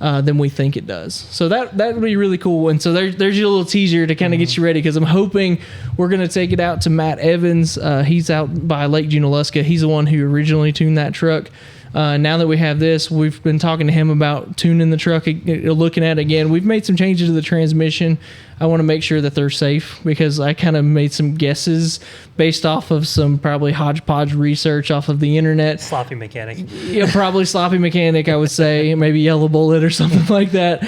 than we think it does. So that would be really cool. And so there's your little teaser to kind of get you ready, because I'm hoping we're going to take it out to Matt Evans. He's out by Lake Junaluska. He's the one who originally tuned that truck. Now that we have this, we've been talking to him about tuning the truck, looking at it again. We've made some changes to the transmission. I want to make sure that they're safe, because I kind of made some guesses based off of some probably hodgepodge research off of the internet. Sloppy mechanic. Yeah, probably sloppy mechanic, I would say. Maybe yellow bullet or something like that.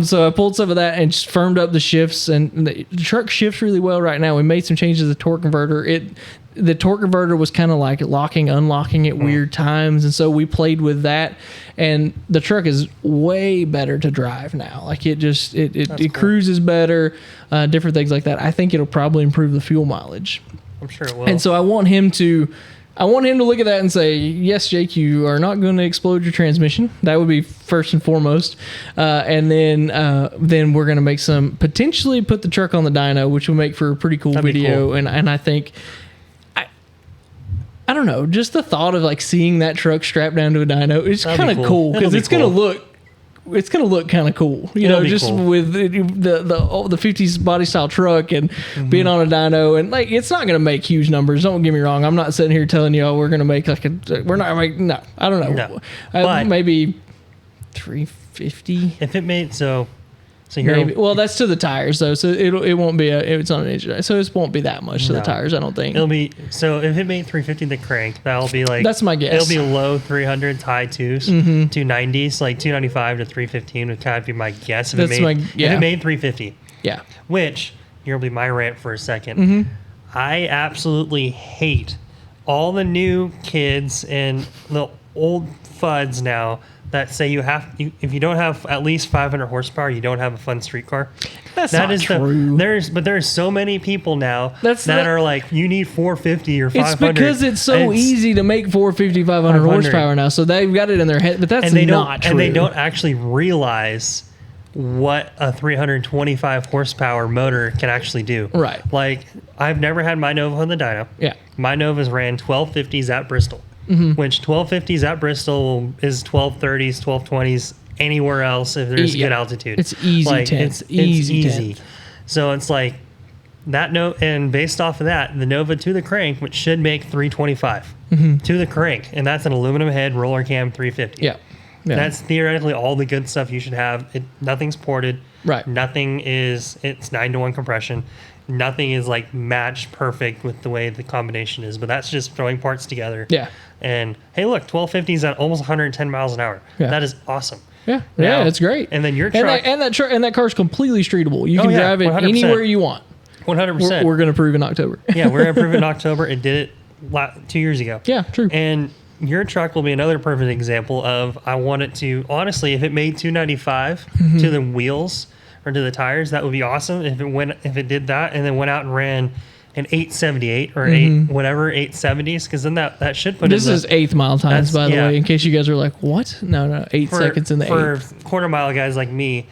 So I pulled some of that and just firmed up the shifts, and the truck shifts really well right now. We made some changes to the torque converter. The torque converter was kind of like locking, unlocking at weird times, and so we played with that, and the truck is way better to drive now. Like it cool. Cruises better, different things like that. I think it'll probably improve the fuel mileage. I'm sure it will. And so I want him to look at that and say, yes, Jake, you are not going to explode your transmission. That would be first and foremost. And then we're going to make potentially put the truck on the dyno, which will make for a pretty cool video. Cool. And I think, I don't know, just the thought of like seeing that truck strapped down to a dyno is kind of cool, because it's going to look kind of cool, just cool. With the 50s body style truck and being on a dyno, and like it's not going to make huge numbers. Don't get me wrong. I'm not sitting here telling you, we're going to make no, I don't know. No. Maybe 350. If it made so maybe. Well, that's to the tires though, so it won't be it's on an engine, so it won't be that much to the tires. I don't think it'll be. So if it made 350 the crank, that'll be like, that's my guess. It'll be low 300s, high 2s, 290s, like 295 to 315 would kind of be my guess. If it made 350, yeah. Which here'll be my rant for a second. I absolutely hate all the new kids and the old fuds now that say if you don't have at least 500 horsepower, you don't have a fun street car. That is not true. There's so many people now that are like, you need 450 or 500. It's because it's so easy to make 450, 500 horsepower now, so they've got it in their head. But that's not true. And they don't actually realize what a 325 horsepower motor can actually do. Right. Like, I've never had my Nova on the dyno. Yeah. My Nova's ran 1250s at Bristol. Which 1250s at Bristol is 1230s, 1220s anywhere else if there's good altitude. It's easy. Like, it's easy. So it's like that note, and based off of that, the Nova to the crank, which should make 325 to the crank, and that's an aluminum head roller cam 350. Yeah. That's theoretically all the good stuff you should have. Nothing's ported. Right. It's 9-to-1 compression. Nothing is like matched perfect with the way the combination is, but that's just throwing parts together. Yeah. And hey, look, 1250s at almost 110 miles an hour. Yeah. That is awesome. Yeah. Now, it's great. And then your truck and that car's completely streetable. You can drive it 100%. Anywhere you want. 100%. We're going to prove in October. Yeah, we're going to prove in October. It did it 2 years ago. Yeah, true. And your truck will be another perfect example of, I want it to, honestly, if it made 295 to the wheels or to the tires, that would be awesome. If it did that and then went out and ran an 878 or 870s, because then that should put this is 8th mile times, by the way, in case you guys are like, what? No, 8 seconds in the 8th. For quarter mile guys like me,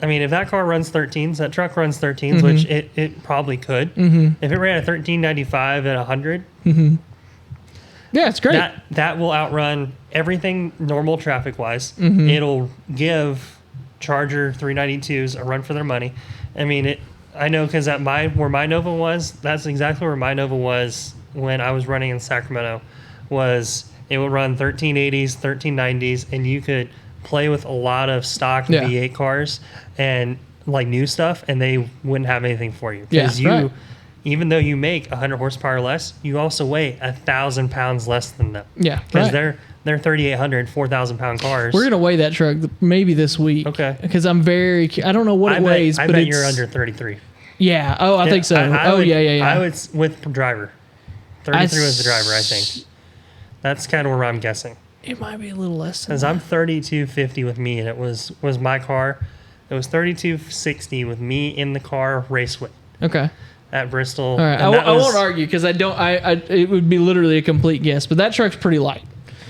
I mean, if that car runs 13s, that truck runs 13s, which it probably could. If it ran a 1395 at 100, yeah, it's great. That will outrun everything normal traffic wise. It'll give Charger 392s a run for their money. I mean, I know, because where my Nova was, that's exactly where my Nova was when I was running in Sacramento. It would run 1380s, 1390s, and you could play with a lot of stock V8 cars and like new stuff, and they wouldn't have anything for you. Because even though you make 100 horsepower less, you also weigh 1,000 pounds less than them. Yeah, because they're 3,800, 4,000 pound cars. We're gonna weigh that truck maybe this week. Okay. Because I don't know what it weighs. I bet you're under 33. Yeah. Oh, I think so. Yeah. I would with the driver. 33 was the driver, I think. That's kind of where I'm guessing. It might be a little less. Because I'm 3250 with me, and it was my car. It was 3260 with me in the car race weight. Okay. At Bristol. All right. I won't argue, because it would be literally a complete guess, but that truck's pretty light.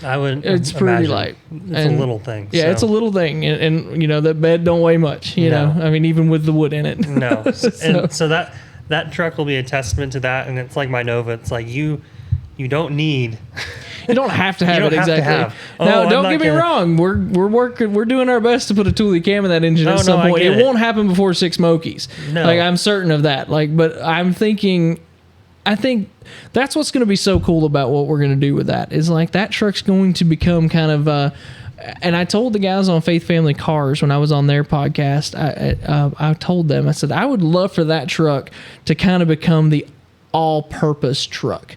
It's pretty light. It's a little thing. Yeah, it's a little thing, and that bed don't weigh much. You know, I mean, even with the wood in it. No. And so that truck will be a testament to that, and it's like my Nova. It's like you don't need You don't have to have don't it have to exactly. have. Now, I'm don't not get me gonna- wrong. We're working. We're doing our best to put a Thule cam in that engine at some I point. get It it. won't happen before 6 Smokies. No. Like, I'm certain of that. Like, but I think that's what's going to be so cool about what we're going to do with that is like that truck's going to become kind of. And I told the guys on Faith Family Cars when I was on their podcast, I told them, I said, I would love for that truck to kind of become the all-purpose truck.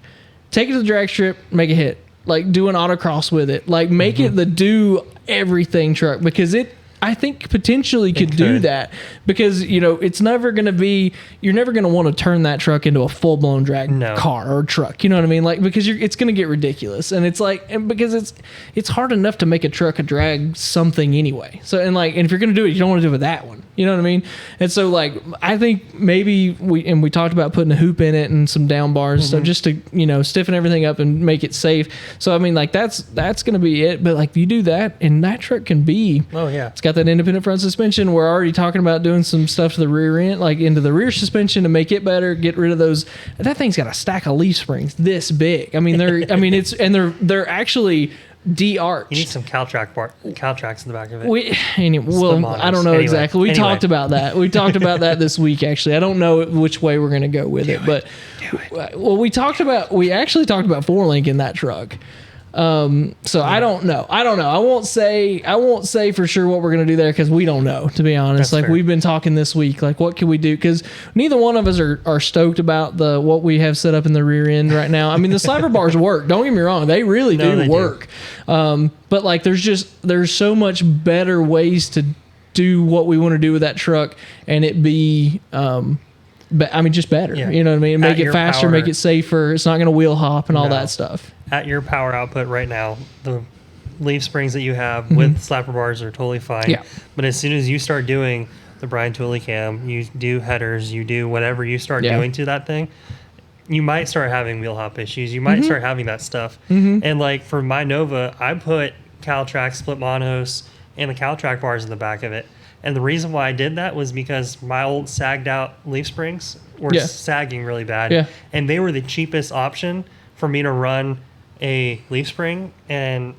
Take it to the drag strip, make a hit. Like, do an autocross with it. Like, make it the do everything truck because I think potentially could do that because, you know, it's never going to be, you're never going to want to turn that truck into a full-blown drag car or truck. You know what I mean? Like, because it's going to get ridiculous. And it's like, and because it's hard enough to make a truck a drag something anyway. So, and if you're going to do it, you don't want to do it with that one. You know what I mean? And so, like, I think maybe we talked about putting a hoop in it and some down bars, so just to, you know, stiffen everything up and make it safe. So, I mean, like, that's going to be it. But, like, you do that, and that truck can be, it's got that independent front suspension. We're already talking about doing some stuff to the rear end, like into the rear suspension to make it better, get rid of those. That thing's got a stack of leaf springs this big. I mean, they're actually de-arched. You need some Caltrax in the back of it. I don't know exactly. We talked about that. We talked about that this week, actually. I don't know which way we're going to go with it, but we actually talked about 4-link in that truck. So I don't know. I won't say for sure what we're going to do there because we don't know, to be honest. That's fair. We've been talking this week, like what can we do? Because neither one of us are stoked about what we have set up in the rear end right now. I mean, the slapper bars work. Don't get me wrong. They really do work. But like, there's so much better ways to do what we want to do with that truck and it be, just better. Yeah. You know what I mean? Make it faster, make it safer. It's not going to wheel hop and all that stuff. At your power output right now, the leaf springs that you have with slapper bars are totally fine. Yeah. But as soon as you start doing the Brian Tooley cam, you do headers, you do whatever you start doing to that thing, you might start having wheel hop issues. You might start having that stuff. And like for my Nova, I put Caltrax split monos and the Caltrack bars in the back of it. And the reason why I did that was because my old sagged out leaf springs were sagging really bad. Yeah. And they were the cheapest option for me to run a leaf spring and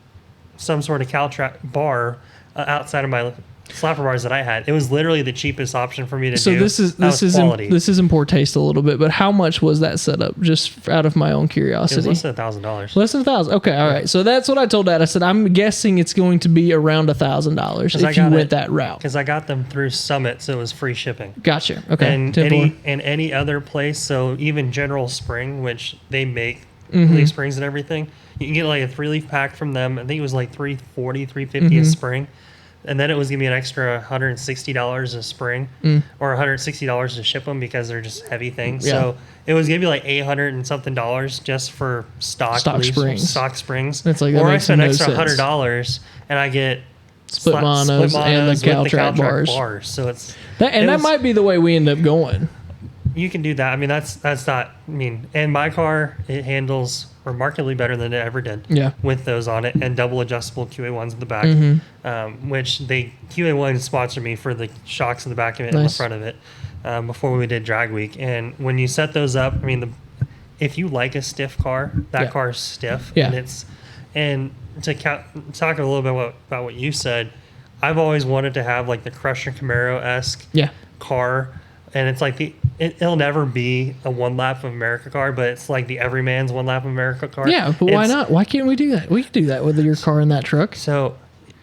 some sort of Caltrack bar outside of my slapper bars that I had. It was literally the cheapest option for me to do. So this is in poor taste a little bit, but how much was that setup? Just out of my own curiosity. It was less than $1,000. Less than $1,000. Okay, all right. So that's what I told Dad. I said I'm guessing it's going to be around $1,000 if you went that route. Because I got them through Summit, so it was free shipping. Gotcha. Okay. And any other place, so even General Spring, which they make leaf springs and everything, you can get like a 3-leaf pack from them. I think it was like $340, $350 a spring. And then it was giving me an extra $160 a spring or $160 to ship them because they're just heavy things. Yeah. So it was giving me like $800 and something just for stock springs. That's like, or I spent an extra $100 and I get split monos and the Caltrack bars. So it's that might be the way we end up going. You can do that. I mean, that's not. I mean, and my car, it handles remarkably better than it ever did. Yeah. With those on it and double adjustable QA1s in the back, which QA1 sponsored me for the shocks in the back of it and the front of it before we did Drag Week. And when you set those up, I mean, if you like a stiff car, that car is stiff. Yeah. And to talk a little bit about what you said, I've always wanted to have like the Crusher Camaro-esque car. And it's like it'll never be a One Lap of America car, but it's like the everyman's One Lap of America car. Yeah, but why not? Why can't we do that? We could do that with your car in that truck. So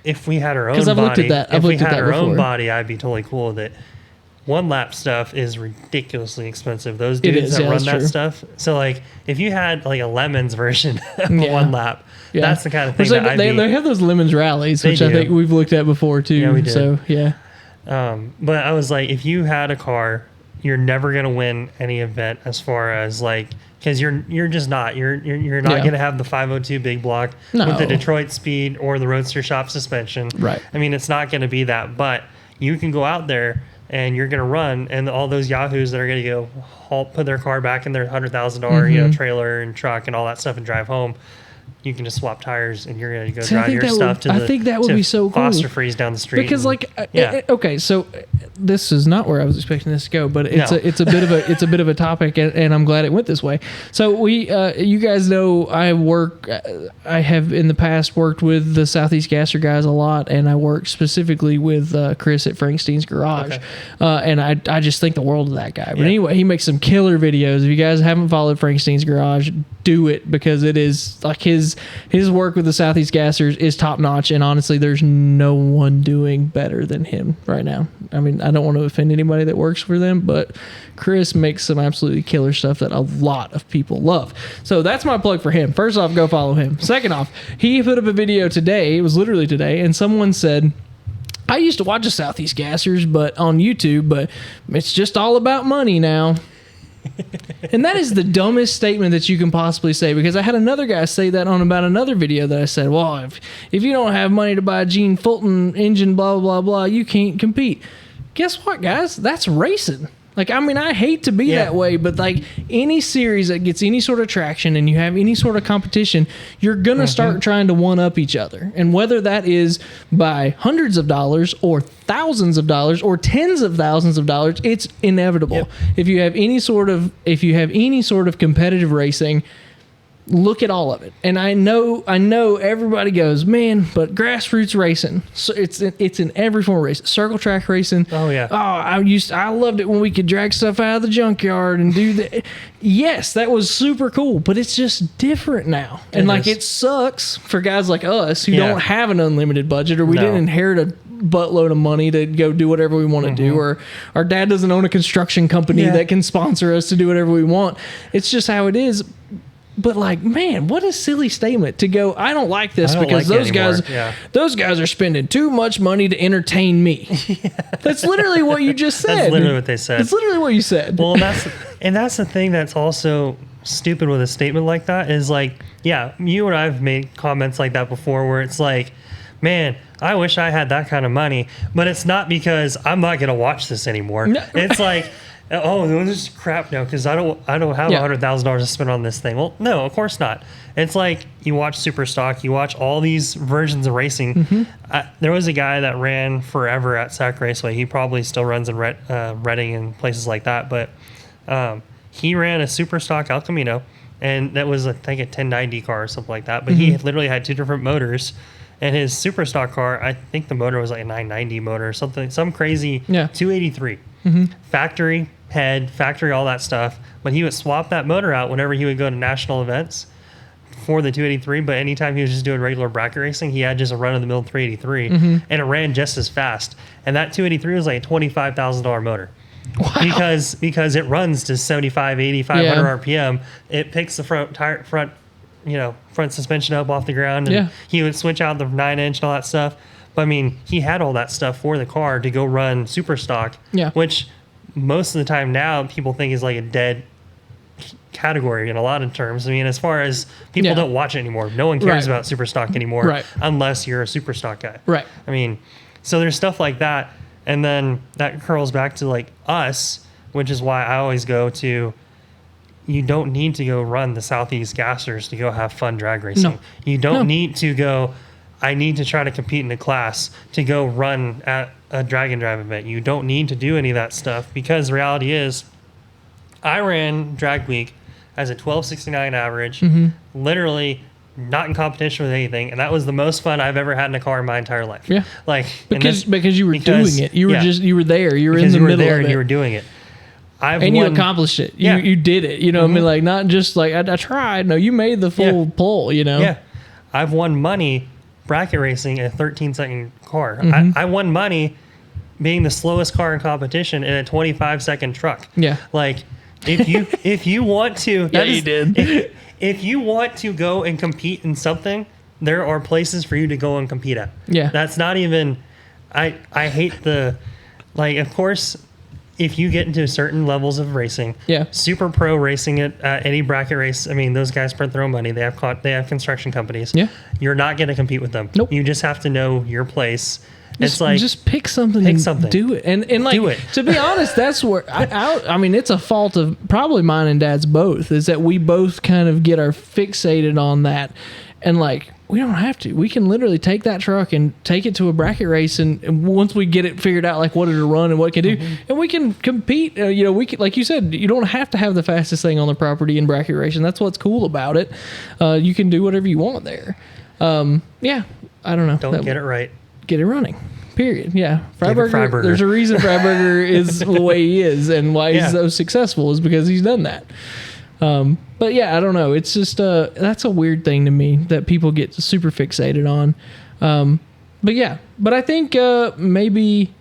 if we had our own body, looked at that. If we had our own body, I'd be totally cool with it. One Lap stuff is ridiculously expensive. Those dudes that run that stuff. So like if you had like a Lemons version of One Lap, that's the kind of thing that they have those Lemons rallies, which I think we've looked at before too. Yeah, we did. So yeah. But I was like, if you had a car, you're never gonna win any event as far as like, because you're just not you're not gonna have the 502 big block with the Detroit speed or the Roadster shop suspension. Right. I mean, it's not gonna be that, but you can go out there and you're gonna run, and all those yahoos that are gonna go put their car back in their $100,000 trailer and truck and all that stuff and drive home. you can just swap tires and you're going to go See, I drive think your that stuff would- I think that would be so cool. Foster Freeze down the street. Because and- okay, so this is not where I was expecting this to go, but it's No. a bit of a topic, and I'm glad it went this way. So we, you guys know, I have in the past worked with the Southeast Gasser guys a lot, and I work specifically with Chris at Frankstein's Garage, Okay. and I just think the world of that guy. But Yeah. anyway, he makes some killer videos. If you guys haven't followed Frankstein's Garage, do it, because it is like his work with the Southeast Gassers is top notch, and honestly, there's no one doing better than him right now. I mean, I don't want to offend anybody that works for them, but Chris makes some absolutely killer stuff that a lot of people love. So that's my plug for him. First off, go follow him. Second off, he put up a video today. It was literally today, and someone said, I used to watch the Southeast Gassers, but on YouTube, but it's just all about money now. And that is the dumbest statement that you can possibly say, because I had another guy say that on about another video that I said, well, if you don't have money to buy a Gene Fulton engine, blah, blah, blah, you can't compete. Guess what, guys? That's racing. Like, I mean, I hate to be that way, but like any series that gets any sort of traction and you have any sort of competition, you're going to start trying to one up each other. And whether that is by hundreds of dollars or thousands of dollars or tens of thousands of dollars, it's inevitable. Yep. If you have any sort of competitive racing, look at all of it. And I know everybody goes, man, but grassroots racing, so it's in every form of racing. Circle track racing. Oh, yeah. Oh, I loved it when we could drag stuff out of the junkyard and do that. Yes, that was super cool, but it's just different now. And it sucks for guys like us who don't have an unlimited budget, or we didn't inherit a buttload of money to go do whatever we want to do, or our dad doesn't own a construction company that can sponsor us to do whatever we want. It's just how it is. But like, man, what a silly statement to go, I don't like this because those guys are spending too much money to entertain me. That's literally what you just said. That's literally what they said. That's literally what you said. Well, that's the thing that's also stupid with a statement like that is like, yeah, you and I've made comments like that before where it's like, man, I wish I had that kind of money, but it's not because I'm not going to watch this anymore. No. It's like, oh, this is crap now because I don't have $100,000 to spend on this thing. Well, no, of course not. It's like you watch Superstock, you watch all these versions of racing. There was a guy that ran forever at Sac Raceway. He probably still runs in Reading and places like that, but he ran a Superstock El Camino, and that was I think a 1090 car or something like that. But he literally had two different motors. And his Superstock car, I think the motor was like a 990 motor or something, some crazy 283. Factory head, factory, all that stuff. But he would swap that motor out whenever he would go to national events for the 283. But anytime he was just doing regular bracket racing, he had just a run-of-the-mill 383. And it ran just as fast. And that 283 was like a $25,000 motor. Wow. Because it runs to 75, 80, 500 RPM. It picks the front suspension up off the ground, and he would switch out the 9-inch and all that stuff. But I mean, he had all that stuff for the car to go run Superstock, which most of the time now people think is like a dead category in a lot of terms. I mean, as far as people don't watch it anymore, no one cares about Superstock anymore unless you're a Superstock guy. Right. I mean, so there's stuff like that, and then that curls back to like us, which is why I always go to, you don't need to go run the Southeast Gassers to go have fun drag racing. No. You don't need to go, I need to try to compete in a class to go run at a drag and drive event. You don't need to do any of that stuff, because the reality is I ran Drag Week as a 1269 average, literally not in competition with anything, and that was the most fun I've ever had in a car in my entire life. Yeah. Like because you were doing it. You were there. You were in the middle of it. And you were doing it. You accomplished it. You did it. You know what I mean? Like, not just like, I tried. No, you made the full pull, you know? Yeah. I've won money bracket racing in a 13-second car. I won money being the slowest car in competition in a 25-second truck. Yeah. Like, if you want to... you did. If you want to go and compete in something, there are places for you to go and compete at. Yeah. That's not even... I hate the... Like, of course... If you get into certain levels of racing, super pro racing at any bracket race, I mean, those guys print their own money. They have construction companies. Yeah, you're not going to compete with them. Nope. You just have to know your place. It's like, just pick something. Do it, and like, do it. To be honest, that's where I mean, it's a fault of probably mine and Dad's both. Is that we both kind of get our fixated on that. And like, we don't have to. We can literally take that truck and take it to a bracket race, and once we get it figured out, like what it'll run and what it can do, and we can compete. We can, like you said, you don't have to have the fastest thing on the property in bracket racing. That's what's cool about it. You can do whatever you want there. Yeah, I don't know. Don't get it right. Get it running. Period. Yeah, Freiburger. There's a reason Freiburger is the way he is, and why he's so successful is because he's done that. But yeah, I don't know. It's just that's a weird thing to me that people get super fixated on. But I think maybe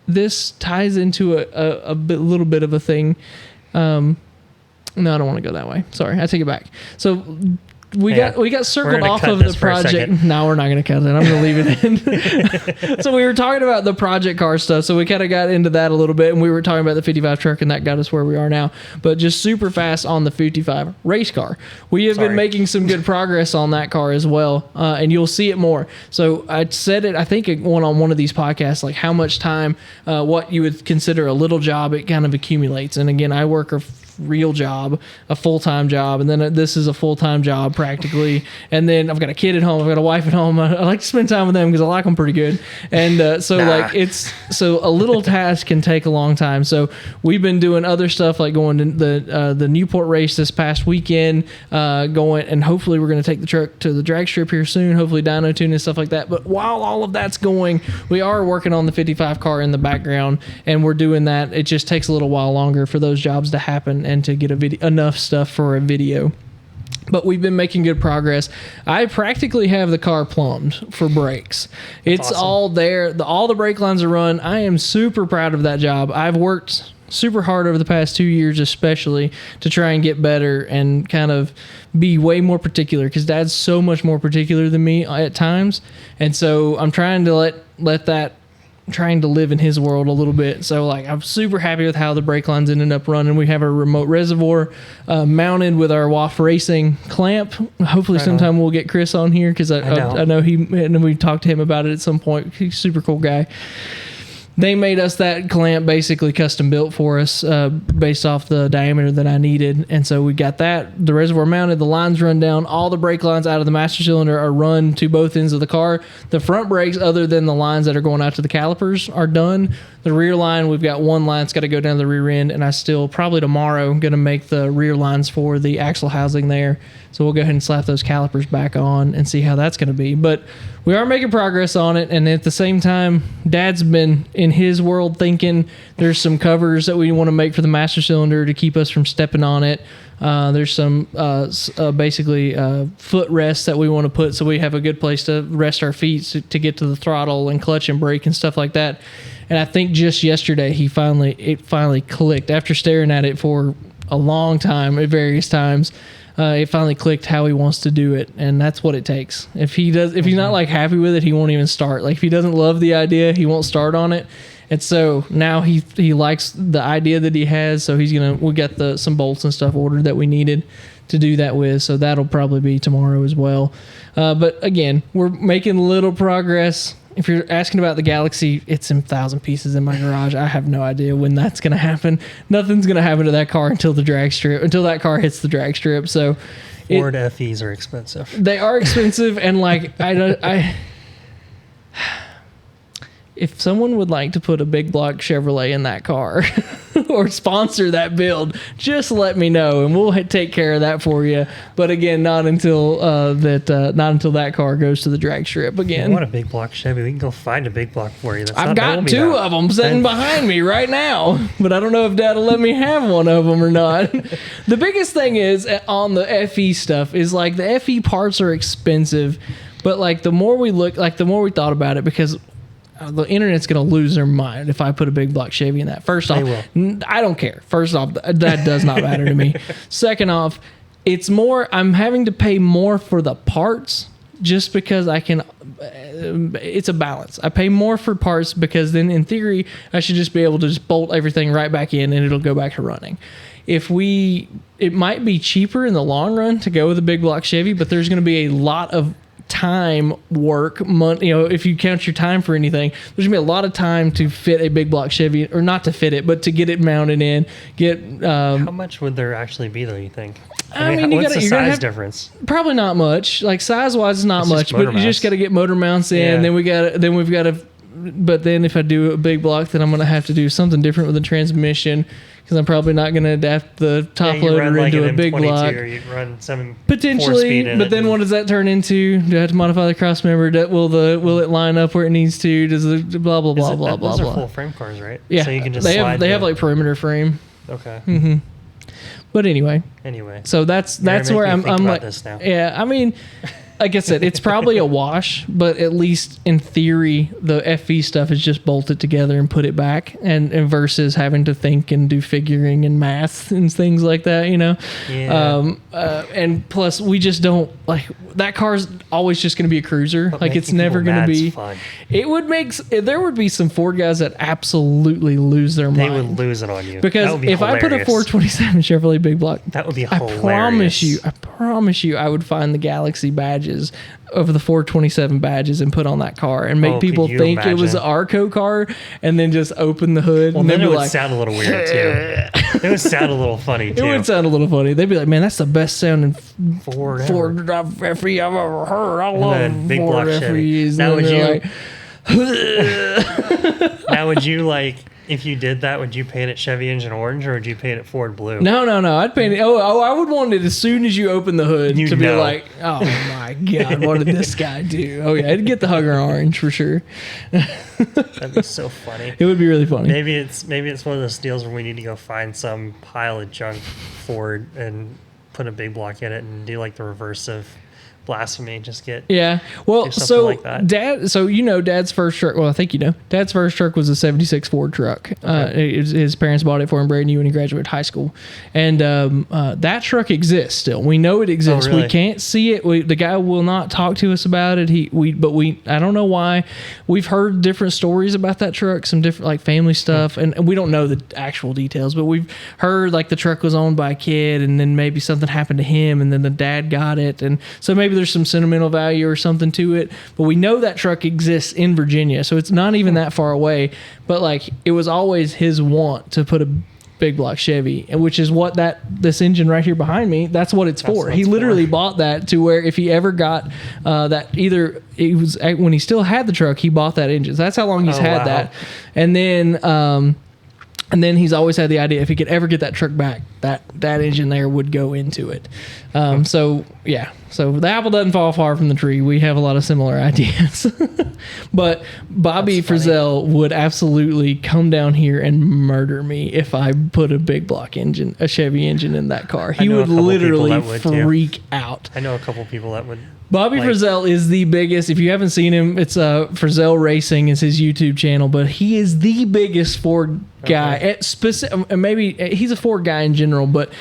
this ties into a little bit of a thing. No, I don't want to go that way. Sorry, I take it back. So we got circled off of the project. No, we're not going to cut it. I'm going to leave it in. So we were talking about the project car stuff. So we kind of got into that a little bit, and we were talking about the 55 truck, and that got us where we are now. But just super fast on the 55 race car. We have been making some good progress on that car as well, and you'll see it more. So I said it, I think, on one of these podcasts, like how much time, what you would consider a little job, it kind of accumulates. And again, I work a real job, a full-time job, and then this is a full-time job practically, and then I've got a kid at home, I've got a wife at home. I like to spend time with them because I like them pretty good, and like it's so a little task can take a long time. So we've been doing other stuff like going to the Newport race this past weekend, going, and hopefully we're going to take the truck to the drag strip here soon, hopefully dyno tune and stuff like that. But while all of that's going, we are working on the 55 car in the background, and we're doing that. It just takes a little while longer for those jobs to happen and to get enough stuff for a video. But we've been making good progress. I practically have the car plumbed for brakes. It's awesome. All there. All the brake lines are run. I am super proud of that job. I've worked super hard over the past 2 years, especially to try and get better and kind of be way more particular, because Dad's so much more particular than me at times. And so I'm trying to let that, trying to live in his world a little bit. So like, I'm super happy with how the brake lines ended up running. We have a remote reservoir mounted with our WAF racing clamp. Hopefully sometime we'll get Chris on here, because I know we talked to him about it at some point. He's a super cool guy. They made us that clamp basically custom built for us based off the diameter that I needed. And so we got that. The reservoir mounted, the lines run down. All the brake lines out of the master cylinder are run to both ends of the car. The front brakes, other than the lines that are going out to the calipers, are done. The rear line, we've got one line that's got to go down the rear end. And I still, probably tomorrow, going to make the rear lines for the axle housing there. So we'll go ahead and slap those calipers back on and see how that's going to be. But we are making progress on it. And at the same time, Dad's been in his world thinking there's some covers that we want to make for the master cylinder to keep us from stepping on it. There's some basically foot rests that we want to put so we have a good place to rest our feet to get to the throttle and clutch and brake and stuff like that. And I think just yesterday it finally clicked. After staring at it for a long time at various times, it finally clicked how he wants to do it, and that's what it takes. If he's not like happy with it, he won't even start. Like if he doesn't love the idea, he won't start on it. And so now he likes the idea that he has. So we got some bolts and stuff ordered that we needed to do that with. So that'll probably be tomorrow as well. But again, we're making little progress. If you're asking about the Galaxy, it's in 1,000 pieces in my garage. I have no idea when that's going to happen. Nothing's going to happen to that car until that car hits the drag strip. So Ford FEs are expensive. They are expensive, and like if someone would like to put a big block Chevrolet in that car or sponsor that build, just let me know and we'll take care of that for you. But again, not until that car goes to the drag strip again. I want a big block Chevy. We can go find a big block for you. I've got two of them sitting behind me right now, but I don't know if Dad will let me have one of them or not. The biggest thing is on the FE stuff is like the FE parts are expensive, but like the more we thought about it, because the internet's going to lose their mind if I put a big block Chevy in that. First off, I don't care. First off, that does not matter to me. Second off, it's more, I'm having to pay more for the parts just because it's a balance. I pay more for parts because then in theory, I should just be able to just bolt everything right back in and it'll go back to running. It might be cheaper in the long run to go with a big block Chevy, but there's going to be a lot of time work, if you count your time for anything, there's gonna be a lot of time to fit a big block Chevy, or not to fit it, but to get it mounted in. How much would there actually be, though, you think? I mean, what's the size difference? Probably not much. Like size wise, it's not much, but you just got to get motor mounts in. Yeah. Then we've got to. But then if I do a big block, then I'm gonna have to do something different with the transmission, because I'm probably not gonna adapt the top loader into a big block. Or you run some potentially, but then what does that turn into? Do I have to modify the cross member? Will it line up where it needs to? Does the blah blah blah blah blah those blah? Are full frame cars, right? Yeah, so you can just they have like perimeter frame. Okay. Mm-hmm. But anyway, so that's where I'm like this now. Yeah, I mean, like I said, it's probably a wash, but at least in theory, the FV stuff is just bolted together and put it back, and versus having to think and do figuring and math and things like that, Yeah. And plus, we just don't like that car's always just going to be a cruiser. But like it's never going to be. Fun. It would there would be some Ford guys that absolutely lose their mind. They would lose it on you. Because if I put a 427 Chevrolet big block, that would be hilarious. I promise you, I would find the Galaxy badges of the 427 badges and put on that car and make people think it was an Arco car, and then just open the hood. Well, and then it would sound a little weird too. It would sound a little funny too. It would sound a little funny. They'd be like, "Man, that's the best sounding Ford FE I've ever heard. I love big Ford block FEs." Now would you? Like, now would you like? If you did that, would you paint it Chevy engine orange, or would you paint it Ford blue? No. I'd paint it. Oh, I would want it as soon as you open the hood to be like, "Oh my God, what did this guy do?" Oh yeah, I'd get the hugger orange for sure. That'd be so funny. It would be really funny. Maybe it's one of those deals where we need to go find some pile of junk Ford and put a big block in it and do like the reverse of blasphemy. Just get well, so like that. Dad's first truck. Well, I think Dad's first truck was a '76 Ford truck. Okay. His parents bought it for him brand new when he graduated high school, and that truck exists still. We know it exists. Oh, really? We can't see it. The guy will not talk to us about it. I don't know why. We've heard different stories about that truck, some different like family stuff, and we don't know the actual details, but we've heard like the truck was owned by a kid, and then maybe something happened to him, and then the dad got it, and so maybe there's some sentimental value or something to it, but we know that truck exists in Virginia, so it's not even that far away. But like, it was always his want to put a big block Chevy, and which is what this engine right here behind me, that's what it's for. He literally bought that to where if he ever got that, either it was when he still had the truck, he bought that engine. So that's how long he's had that. And then he's always had the idea if he could ever get that truck back, that engine there would go into it. So the apple doesn't fall far from the tree. We have a lot of similar ideas. But Bobby Frizzell would absolutely come down here and murder me if I put a big block engine, a Chevy engine in that car. He would literally freak out. I know a couple people that would. Bobby Frizzell is the biggest. If you haven't seen him, it's Frizzell Racing is his YouTube channel, but he is the biggest Ford guy. Maybe he's a Ford guy in general, but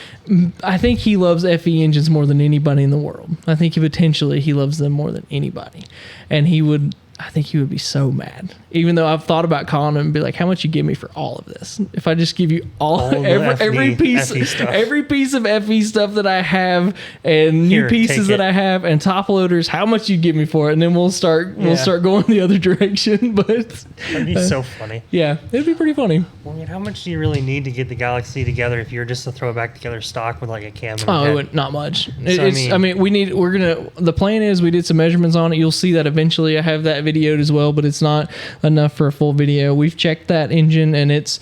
I think he loves FE engines more than anybody in the world. I think he loves them more than anybody, and I think he would be so mad. Even though I've thought about calling him and be like, "How much you give me for all of this? If I just give you every piece of FE stuff that I have and new pieces that I have and top loaders, how much you give me for it?" And then we'll start going the other direction. But that'd be so funny. Yeah, it'd be pretty funny. Well, I mean, how much do you really need to get the Galaxy together if you're just to throw it back together stock with like a cam? Not much. The plan is we did some measurements on it. You'll see that eventually. I have that videoed as well, but it's not enough for a full video. We've checked that engine and it's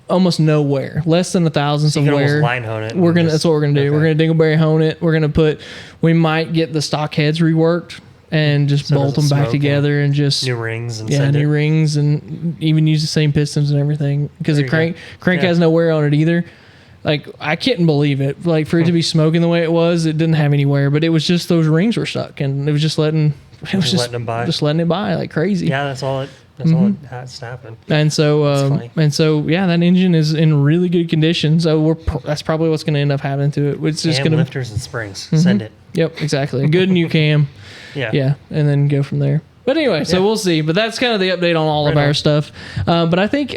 almost nowhere, less than 1,000th of wear. Line hone it. That's what we're gonna do. Okay. We're gonna dingleberry hone it. We might get the stock heads reworked and just bolt them back together and just new rings and new rings, and even use the same pistons and everything, because the crank has no wear on it either. Like, I couldn't believe it. Like, for it to be smoking the way it was, it didn't have any wear, but it was just those rings were stuck, and it was just letting it by like crazy. Yeah, that's all it has to happen. And so, that engine is in really good condition. So that's probably what's going to end up happening to it. It's just going lifters and springs. Send it. Yep, exactly. A good new cam. Yeah, and then go from there. But anyway, so we'll see. But that's kind of the update on all of our stuff. But I think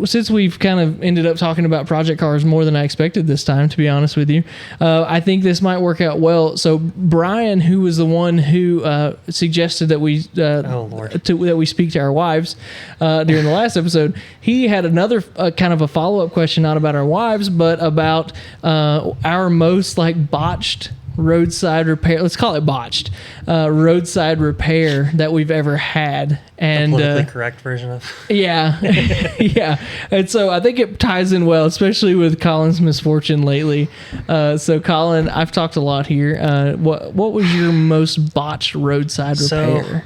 since we've kind of ended up talking about project cars more than I expected this time, to be honest with you, I think this might work out well. So Brian, who was the one who suggested that we that we speak to our wives during the last episode, he had another kind of a follow-up question, not about our wives, but about our most like botched roadside repair, let's call it botched roadside repair that we've ever had. And the politically correct version of yeah. And so I think it ties in well, especially with Colin's misfortune lately. So Colin, I've talked a lot here. What was your most botched roadside repair?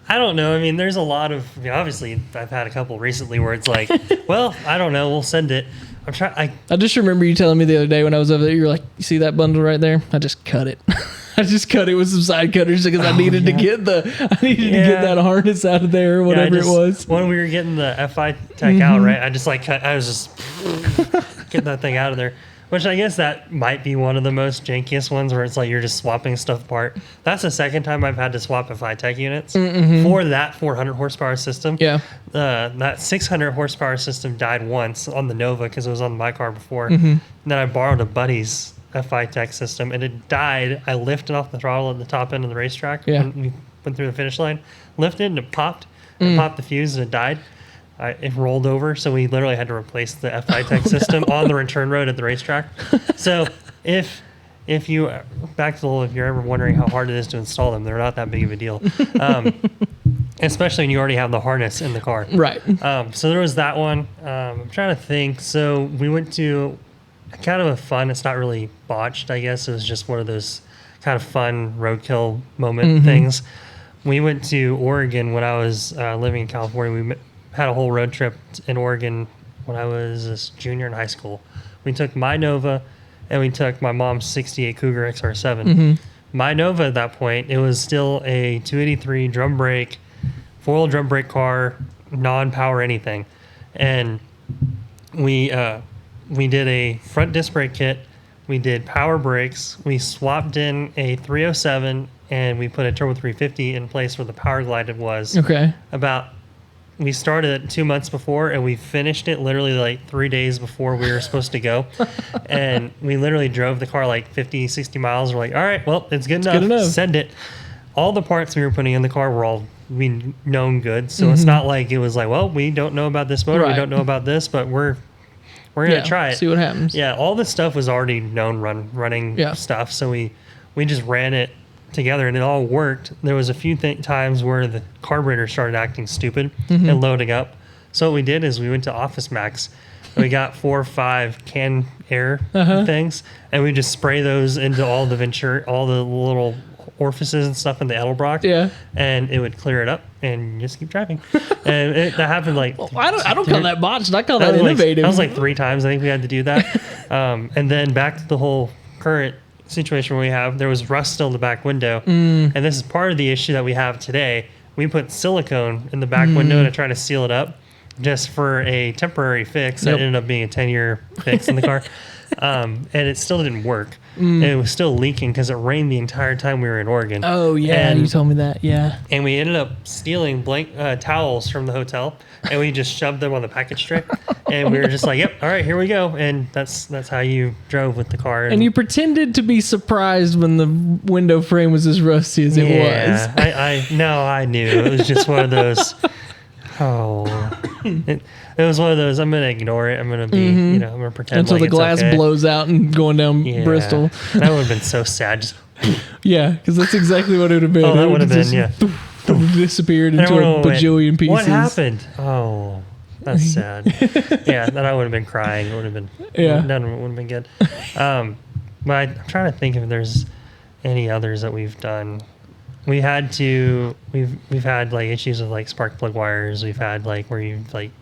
I don't know. I mean, there's a lot of, obviously I've had a couple recently where it's like, well, I don't know, we'll send it. I just remember you telling me the other day when I was over there, you were like, you see that bundle right there? I just cut it. I just cut it with some side cutters because I needed to get to get that harness out of there or whatever it was. When we were getting the FI tech out, right? I just like cut. I was just getting that thing out of there. Which I guess that might be one of the most jankiest ones where it's like you're just swapping stuff apart. That's the second time I've had to swap FI tech units for that 400 horsepower system. Yeah. That 600 horsepower system died once on the Nova because it was on my car before. And then I borrowed a buddy's FI tech system and it died. I lifted off the throttle at the top end of the racetrack when we went through the finish line. Lifted and it popped. It popped the fuse and it died. It rolled over, so we literally had to replace the FI tech system on the return road at the racetrack. So if you back to the if you're ever wondering how hard it is to install them, they're not that big of a deal, especially when you already have the harness in the car. Right. So there was that one. I'm trying to think. So we went to kind of a fun. It's not really botched, I guess. It was just one of those kind of fun roadkill moment things. We went to Oregon when I was living in California. We had a whole road trip in Oregon when I was a junior in high school. We took my Nova and we took my mom's 68 Cougar XR7. My Nova at that point, it was still a 283 drum brake, four-wheel drum brake car, non-power anything. And we did a front disc brake kit. We did power brakes. We swapped in a 307 and we put a Turbo 350 in place where the power glide was. Okay. We started it 2 months before and we finished it literally like 3 days before we were supposed to go. And we literally drove the car like 50, 60 miles. We're like, all right, well, it's good enough. Send it. All the parts we were putting in the car were all known good. So it's not like it was like, well, we don't know about this motor. We don't know about this, but we're going to try it. See what happens. Yeah. All this stuff was already known running stuff. So we just ran it together and it all worked. There was a few times where the carburetor started acting stupid and loading up. So what we did is we went to Office Max and we got 4 or 5 can air things and we just spray those into all the all the little orifices and stuff in the Edelbrock. And it would clear it up and just keep driving. And that happened like I don't call that botched. I call that innovative. That was like 3 times I think we had to do that. And then back to the whole current situation we have, there was rust still in the back window, and this is part of the issue that we have today. We put silicone in the back window to try to seal it up just for a temporary fix. That ended up being a 10-year fix in the car. And it still didn't work. And it was still leaking because it rained the entire time we were in Oregon. Oh yeah, you told me that. Yeah. And we ended up stealing towels from the hotel and we just shoved them on the package tray. And we were just like, yep, all right, here we go. And that's how you drove with the car. And you pretended to be surprised when the window frame was as rusty as it was. I knew. It was just one of those, it was one of those, I'm going to ignore it. I'm going to be, I'm going to pretend until like the glass blows out and going down Bristol. That would have been so sad. Just yeah, because that's exactly what it would have been. Oh, that would have been, yeah. Disappeared into a bajillion pieces. What happened? Oh, that's sad. Yeah, then I would have been crying. It would have been, none of it would have been good. But I'm trying to think if there's any others that we've done. We've had like issues with like spark plug wires. We've had like where you like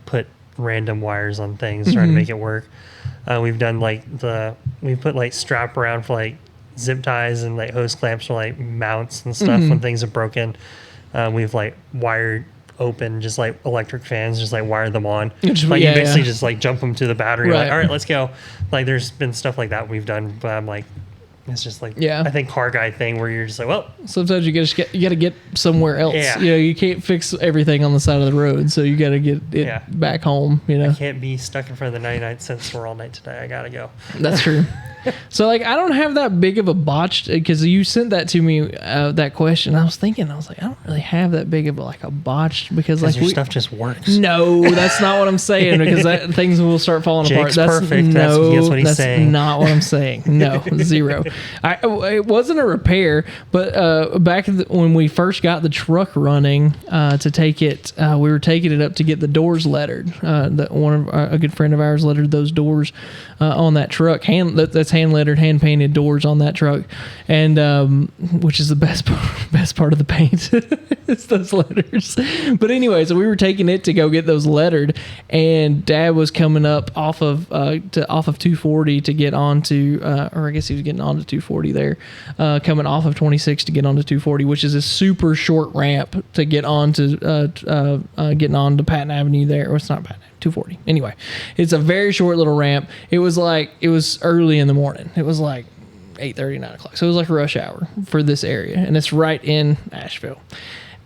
put random wires on things trying to make it work. We've done like we've put like strap around for like zip ties and like hose clamps for like mounts and stuff when things are broken. We've like wired open just like electric fans, just like wire them on. Like you basically just like jump them to the battery. Like, all right, let's go. Like there's been stuff like that we've done, but I'm like, It's just like, Yeah. I think car guy thing where you're just like, well, Sometimes you got to get somewhere else. Yeah. You know, you can't fix everything on the side of the road, so you got to get it back home. You know, I can't be stuck in front of the 99-cent store all night today. I gotta go. that's true. So like, I don't have that big of a botched, because you sent that to me, that question. I was thinking, I was like, I don't really have that big of a botched, because like Your stuff just works. No, that's not what I'm saying, because things will start falling Jake's apart. That's perfect. No, That's what he's saying. not what I'm saying. No, zero. It wasn't a repair, but back when we first got the truck running to take it, we were taking it up to get the doors lettered. A good friend of ours lettered those doors on that truck. That's hand lettered, hand painted doors on that truck, and which is the best part of the paint. It's those letters. But anyway, so we were taking it to go get those lettered, and Dad was coming up off of 240 to get onto, or I guess he was getting onto 240 there, coming off of 26 to get onto 240, which is a super short ramp to get onto getting onto Patton Avenue there. Or it's not Patton, 240. Anyway, it's a very short little ramp. It was early in the morning. It was like 8:30, 9 o'clock. So it was like rush hour for this area, and it's right in Asheville.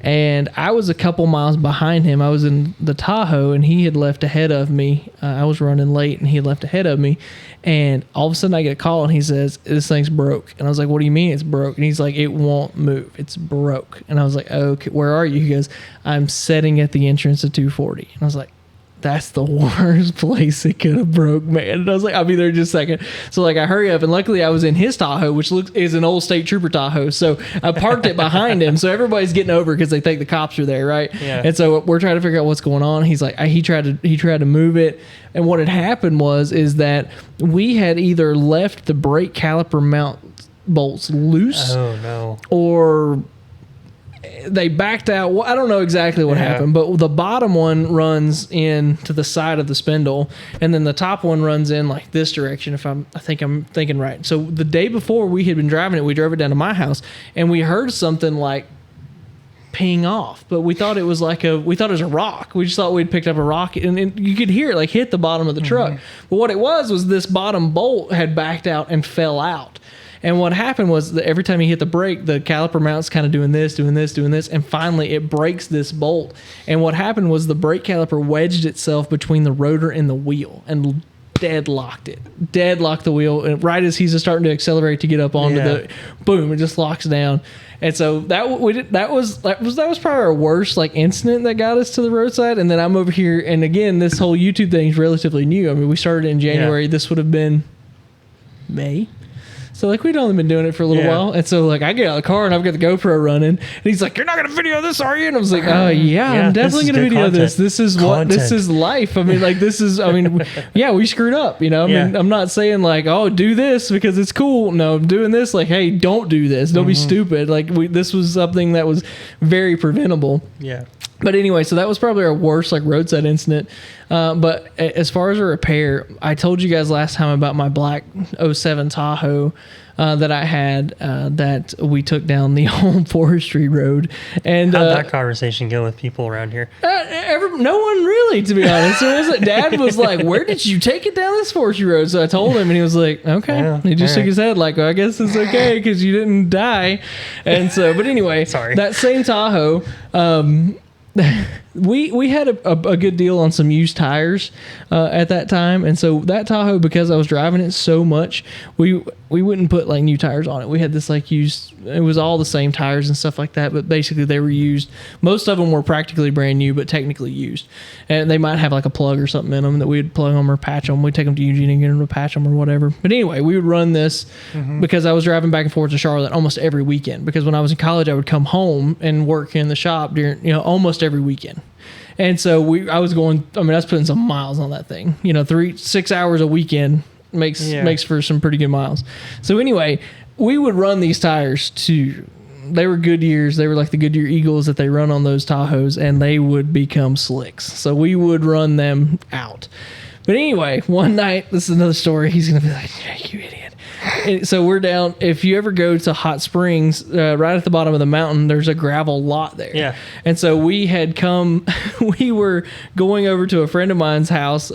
And I was a couple miles behind him. I was in the Tahoe, and he had left ahead of me. I was running late, and he had left ahead of me. And all of a sudden, I get a call, and he says, "This thing's broke." And I was like, "What do you mean it's broke?" And he's like, "It won't move. It's broke." And I was like, "Okay, where are you?" He goes, "I'm sitting at the entrance of 240." And I was like, that's the worst place it could have broke, man. And I was like, I'll be there in just a second. So like, I hurry up, and luckily I was in his Tahoe, which is an old state trooper Tahoe. So I parked it behind him, so everybody's getting over because they think the cops are there, right? Yeah. And so we're trying to figure out what's going on. He's like, he tried to move it, and what had happened is that we had either left the brake caliper mount bolts loose, Oh no, or they backed out. Well, I don't know exactly what happened, but the bottom one runs in to the side of the spindle, and then the top one runs in like this direction. I think I'm thinking right. So the day before we had been driving it, we drove it down to my house, and we heard something like ping off, but we thought it was a rock. We just thought we'd picked up a rock, and you could hear it like hit the bottom of the truck. But what it was this bottom bolt had backed out and fell out. And what happened was that every time you hit the brake, the caliper mount's kind of doing this, and finally it breaks this bolt. And what happened was the brake caliper wedged itself between the rotor and the wheel and deadlocked the wheel. And right as he's starting to accelerate to get up onto the, boom, it just locks down. And so that was probably our worst like incident that got us to the roadside. And then I'm over here, and again, this whole YouTube thing is relatively new. I mean, we started in January. This would have been May. So like, we'd only been doing it for a little while, and so like, I get out of the car and I've got the GoPro running, and he's like, "You're not gonna video this, are you?" And I was like, "Oh yeah, I'm definitely gonna video this. This is this is life. I mean, like, yeah, we screwed up, you know. I mean, I'm not saying like, oh, do this because it's cool. No, I'm doing this like, hey, don't do this. Don't be stupid. Like, this was something that was very preventable. Yeah. But anyway, so that was probably our worst like roadside incident. But as far as a repair, I told you guys last time about my black 07 Tahoe that I had that we took down the old forestry road. And how'd that conversation go with people around here? No one really, to be honest. Dad was like, "Where did you take it down this forestry road?" So I told him, and he was like, "Okay." Yeah, he just shook his head like, well, "I guess it's okay because you didn't die." And so, but anyway, sorry. That same Tahoe. We had a good deal on some used tires at that time, and so that Tahoe, because I was driving it so much, we wouldn't put like new tires on it. We had this like used. It was all the same tires and stuff like that, but basically they were used. Most of them were practically brand new, but technically used, and they might have like a plug or something in them that we'd plug them or patch them. We'd take them to Eugene and get them to patch them or whatever. But anyway, we would run this because I was driving back and forth to Charlotte almost every weekend. Because when I was in college, I would come home and work in the shop during almost every weekend. And so I was putting some miles on that thing. 6 hours a weekend makes for some pretty good miles. So anyway, we would run these tires they were Goodyears. They were like the Goodyear Eagles that they run on those Tahoes, and they would become slicks. So we would run them out. But anyway, one night, this is another story. He's going to be like, "Yeah, you idiot." And so we're down. If you ever go to Hot Springs, right at the bottom of the mountain, there's a gravel lot there. Yeah. And so we had come, we were going over to a friend of mine's house.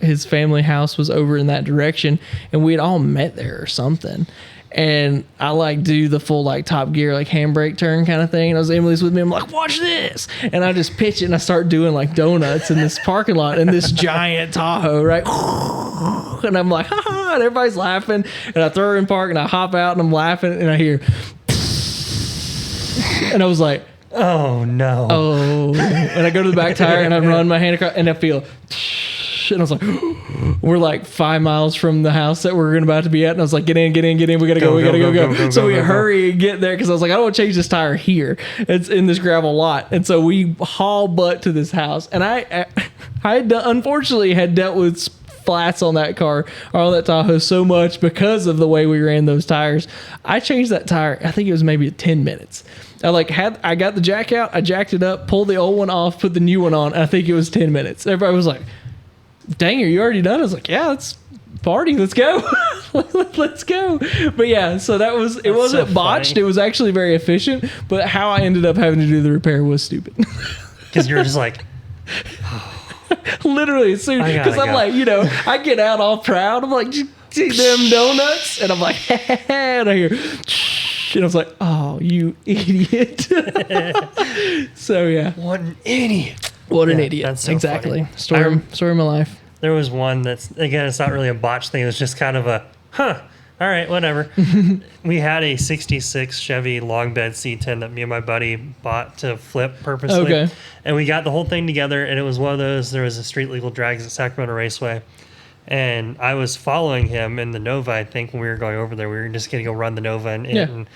His family house was over in that direction, and we had all met there or something. And I like do the full like Top Gear like handbrake turn kind of thing. And I was Emily's with me. I'm like, watch this, and I just pitch it and I start doing like donuts in this parking lot in this giant Tahoe, right? And I'm like, ha ha, and everybody's laughing. And I throw her in park and I hop out and I'm laughing and I hear, and I was like, oh no. Oh, and I go to the back tire and I run my hand across and I feel. And I was like, we're like 5 miles from the house that we're about to be at. And I was like, get in. We gotta go. So we hurry and get there because I was like, I don't want to change this tire here. It's in this gravel lot. And so we haul butt to this house. And I unfortunately had dealt with flats on that car or on that Tahoe so much because of the way we ran those tires. I changed that tire. I think it was maybe 10 minutes. I got the jack out. I jacked it up, pulled the old one off, put the new one on. I think it was 10 minutes. Everybody was like, dang, are you already done? I was like, yeah, let's party. Let's go. Let's go. But yeah, so it wasn't so botched. Funny. It was actually very efficient. But how I ended up having to do the repair was stupid. Because you're just like, literally, because I'm like, I get out all proud. I'm like, see them donuts? And I'm like, and I hear, and I was like, oh, you idiot. So yeah. What an idiot. What an idiot. That's so exactly. funny. Story of my life. There was one that's, again, it's not really a botch thing. It was just kind of a, all right, whatever. We had a 66 Chevy long bed C10 that me and my buddy bought to flip purposely. Okay. And we got the whole thing together, and it was one of those, there was a street legal drags at Sacramento Raceway. And I was following him in the Nova, I think, when we were going over there. We were just going to go run the Nova and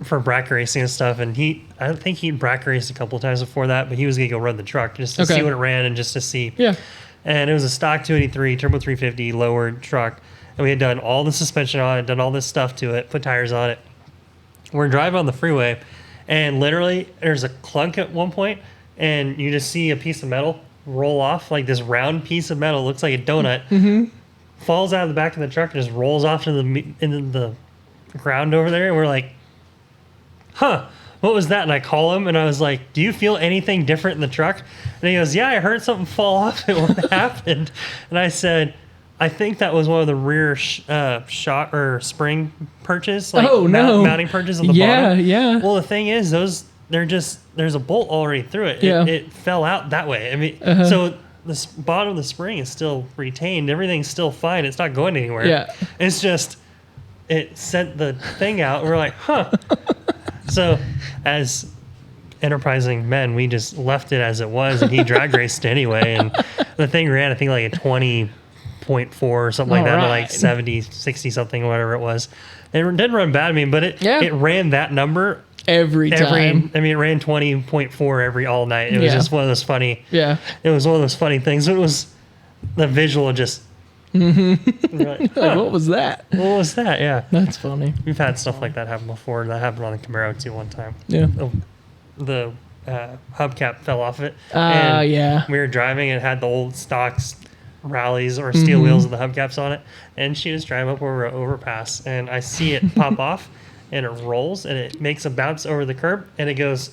for bracket racing and stuff. And I don't think he'd bracket raced a couple of times before that, but he was going to go run the truck just to see what it ran and just to see. Yeah. And it was a stock 283, turbo 350, lowered truck. And we had done all the suspension on it, done all this stuff to it, put tires on it. We're driving on the freeway, and literally there's a clunk at one point, and you just see a piece of metal roll off, like this round piece of metal, looks like a donut, falls out of the back of the truck and just rolls off into the ground over there. And we're like, what was that? And I call him and I was like, do you feel anything different in the truck? And he goes, yeah, I heard something fall off it when it happened. And I said, I think that was one of the rear shot or spring perches, like mounting perches on the bottom. Yeah. Well, the thing is, there's a bolt already through it. It fell out that way. I mean, so the bottom of the spring is still retained. Everything's still fine. It's not going anywhere. Yeah. It's just, it sent the thing out. We're like, So as enterprising men, we just left it as it was, and he drag raced anyway. And the thing ran, I think, like a 20.4 or something like that, to like 70, 60 something, whatever it was. It didn't run bad, I mean, but it ran that number every time. I mean, it ran 20.4 all night. It was just one of those funny. Yeah. It was one of those funny things. It was the visual of just. Like, what was that? What was that? Yeah. That's funny. We've had stuff like that happen before. That happened on a Camaro too one time. Yeah. The hubcap fell off it. Yeah. We were driving and it had the old stocks rallies or steel wheels with the hubcaps on it. And she was driving up over an overpass, and I see it pop off, and it rolls, and it makes a bounce over the curb, and it goes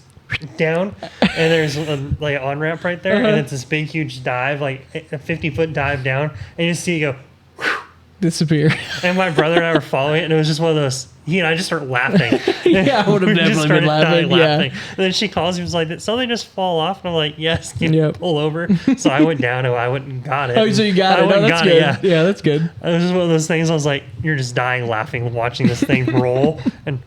down, and there's an on-ramp right there, and it's this big, huge dive, like a 50-foot dive down, and you just see it go disappear. And my brother and I were following it, and it was just one of those. He and I just started laughing. Yeah, I would have definitely been laughing. And then she calls. He was like, "Did something just fall off?" And I'm like, "Yes." Can you pull over? So I went down and I went and got it. Oh, so you got it? No, that's good. Yeah, that's good. It was just one of those things. I was like, "You're just dying laughing watching this thing roll." And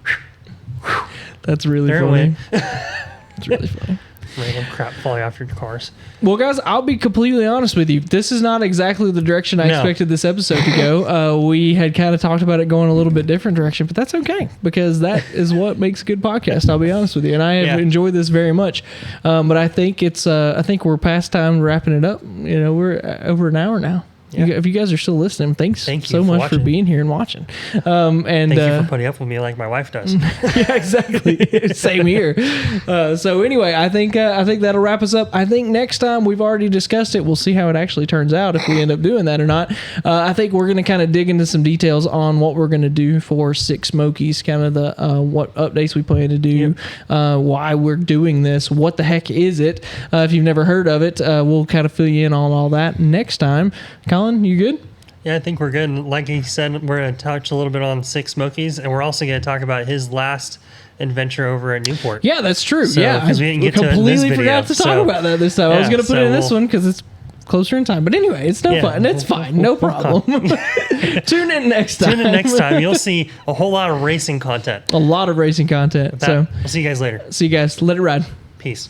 that's really funny. It's really funny. Random crap falling off your cars. Well, guys, I'll be completely honest with you. This is not exactly the direction I expected this episode to go. We had kind of talked about it going a little bit different direction, but that's okay because that is what makes a good podcast. I'll be honest with you, and I have enjoyed this very much. But I think I think we're past time wrapping it up. We're over an hour now. If you guys are still listening, thanks Thank you so for much for watching. being here and watching. And Thank you for putting up with me like my wife does. yeah, exactly. Same here. So anyway, I think that'll wrap us up. I think next time, we've already discussed it. We'll see how it actually turns out if we end up doing that or not. I think we're going to kind of dig into some details on what we're going to do for Six Smokies, kind of the what updates we plan to do, why we're doing this, what the heck is it? If you've never heard of it, we'll kind of fill you in on all that next time. Colin, you good? Yeah, I think we're good. Like he said, we're going to touch a little bit on Six Smokies, and we're also going to talk about his last adventure over at Newport. Yeah, that's true. So, yeah, 'cause we didn't get to it in this completely video, forgot to talk so- about that this time. I was Yeah, going to put it in so this one because it's closer in time. But anyway, it's no fun. It's fine. No problem. Tune in next time. Tune in next time. You'll see a whole lot of racing content. A lot of racing content. With that, So we'll see you guys later. see you guys. Let it ride. Peace.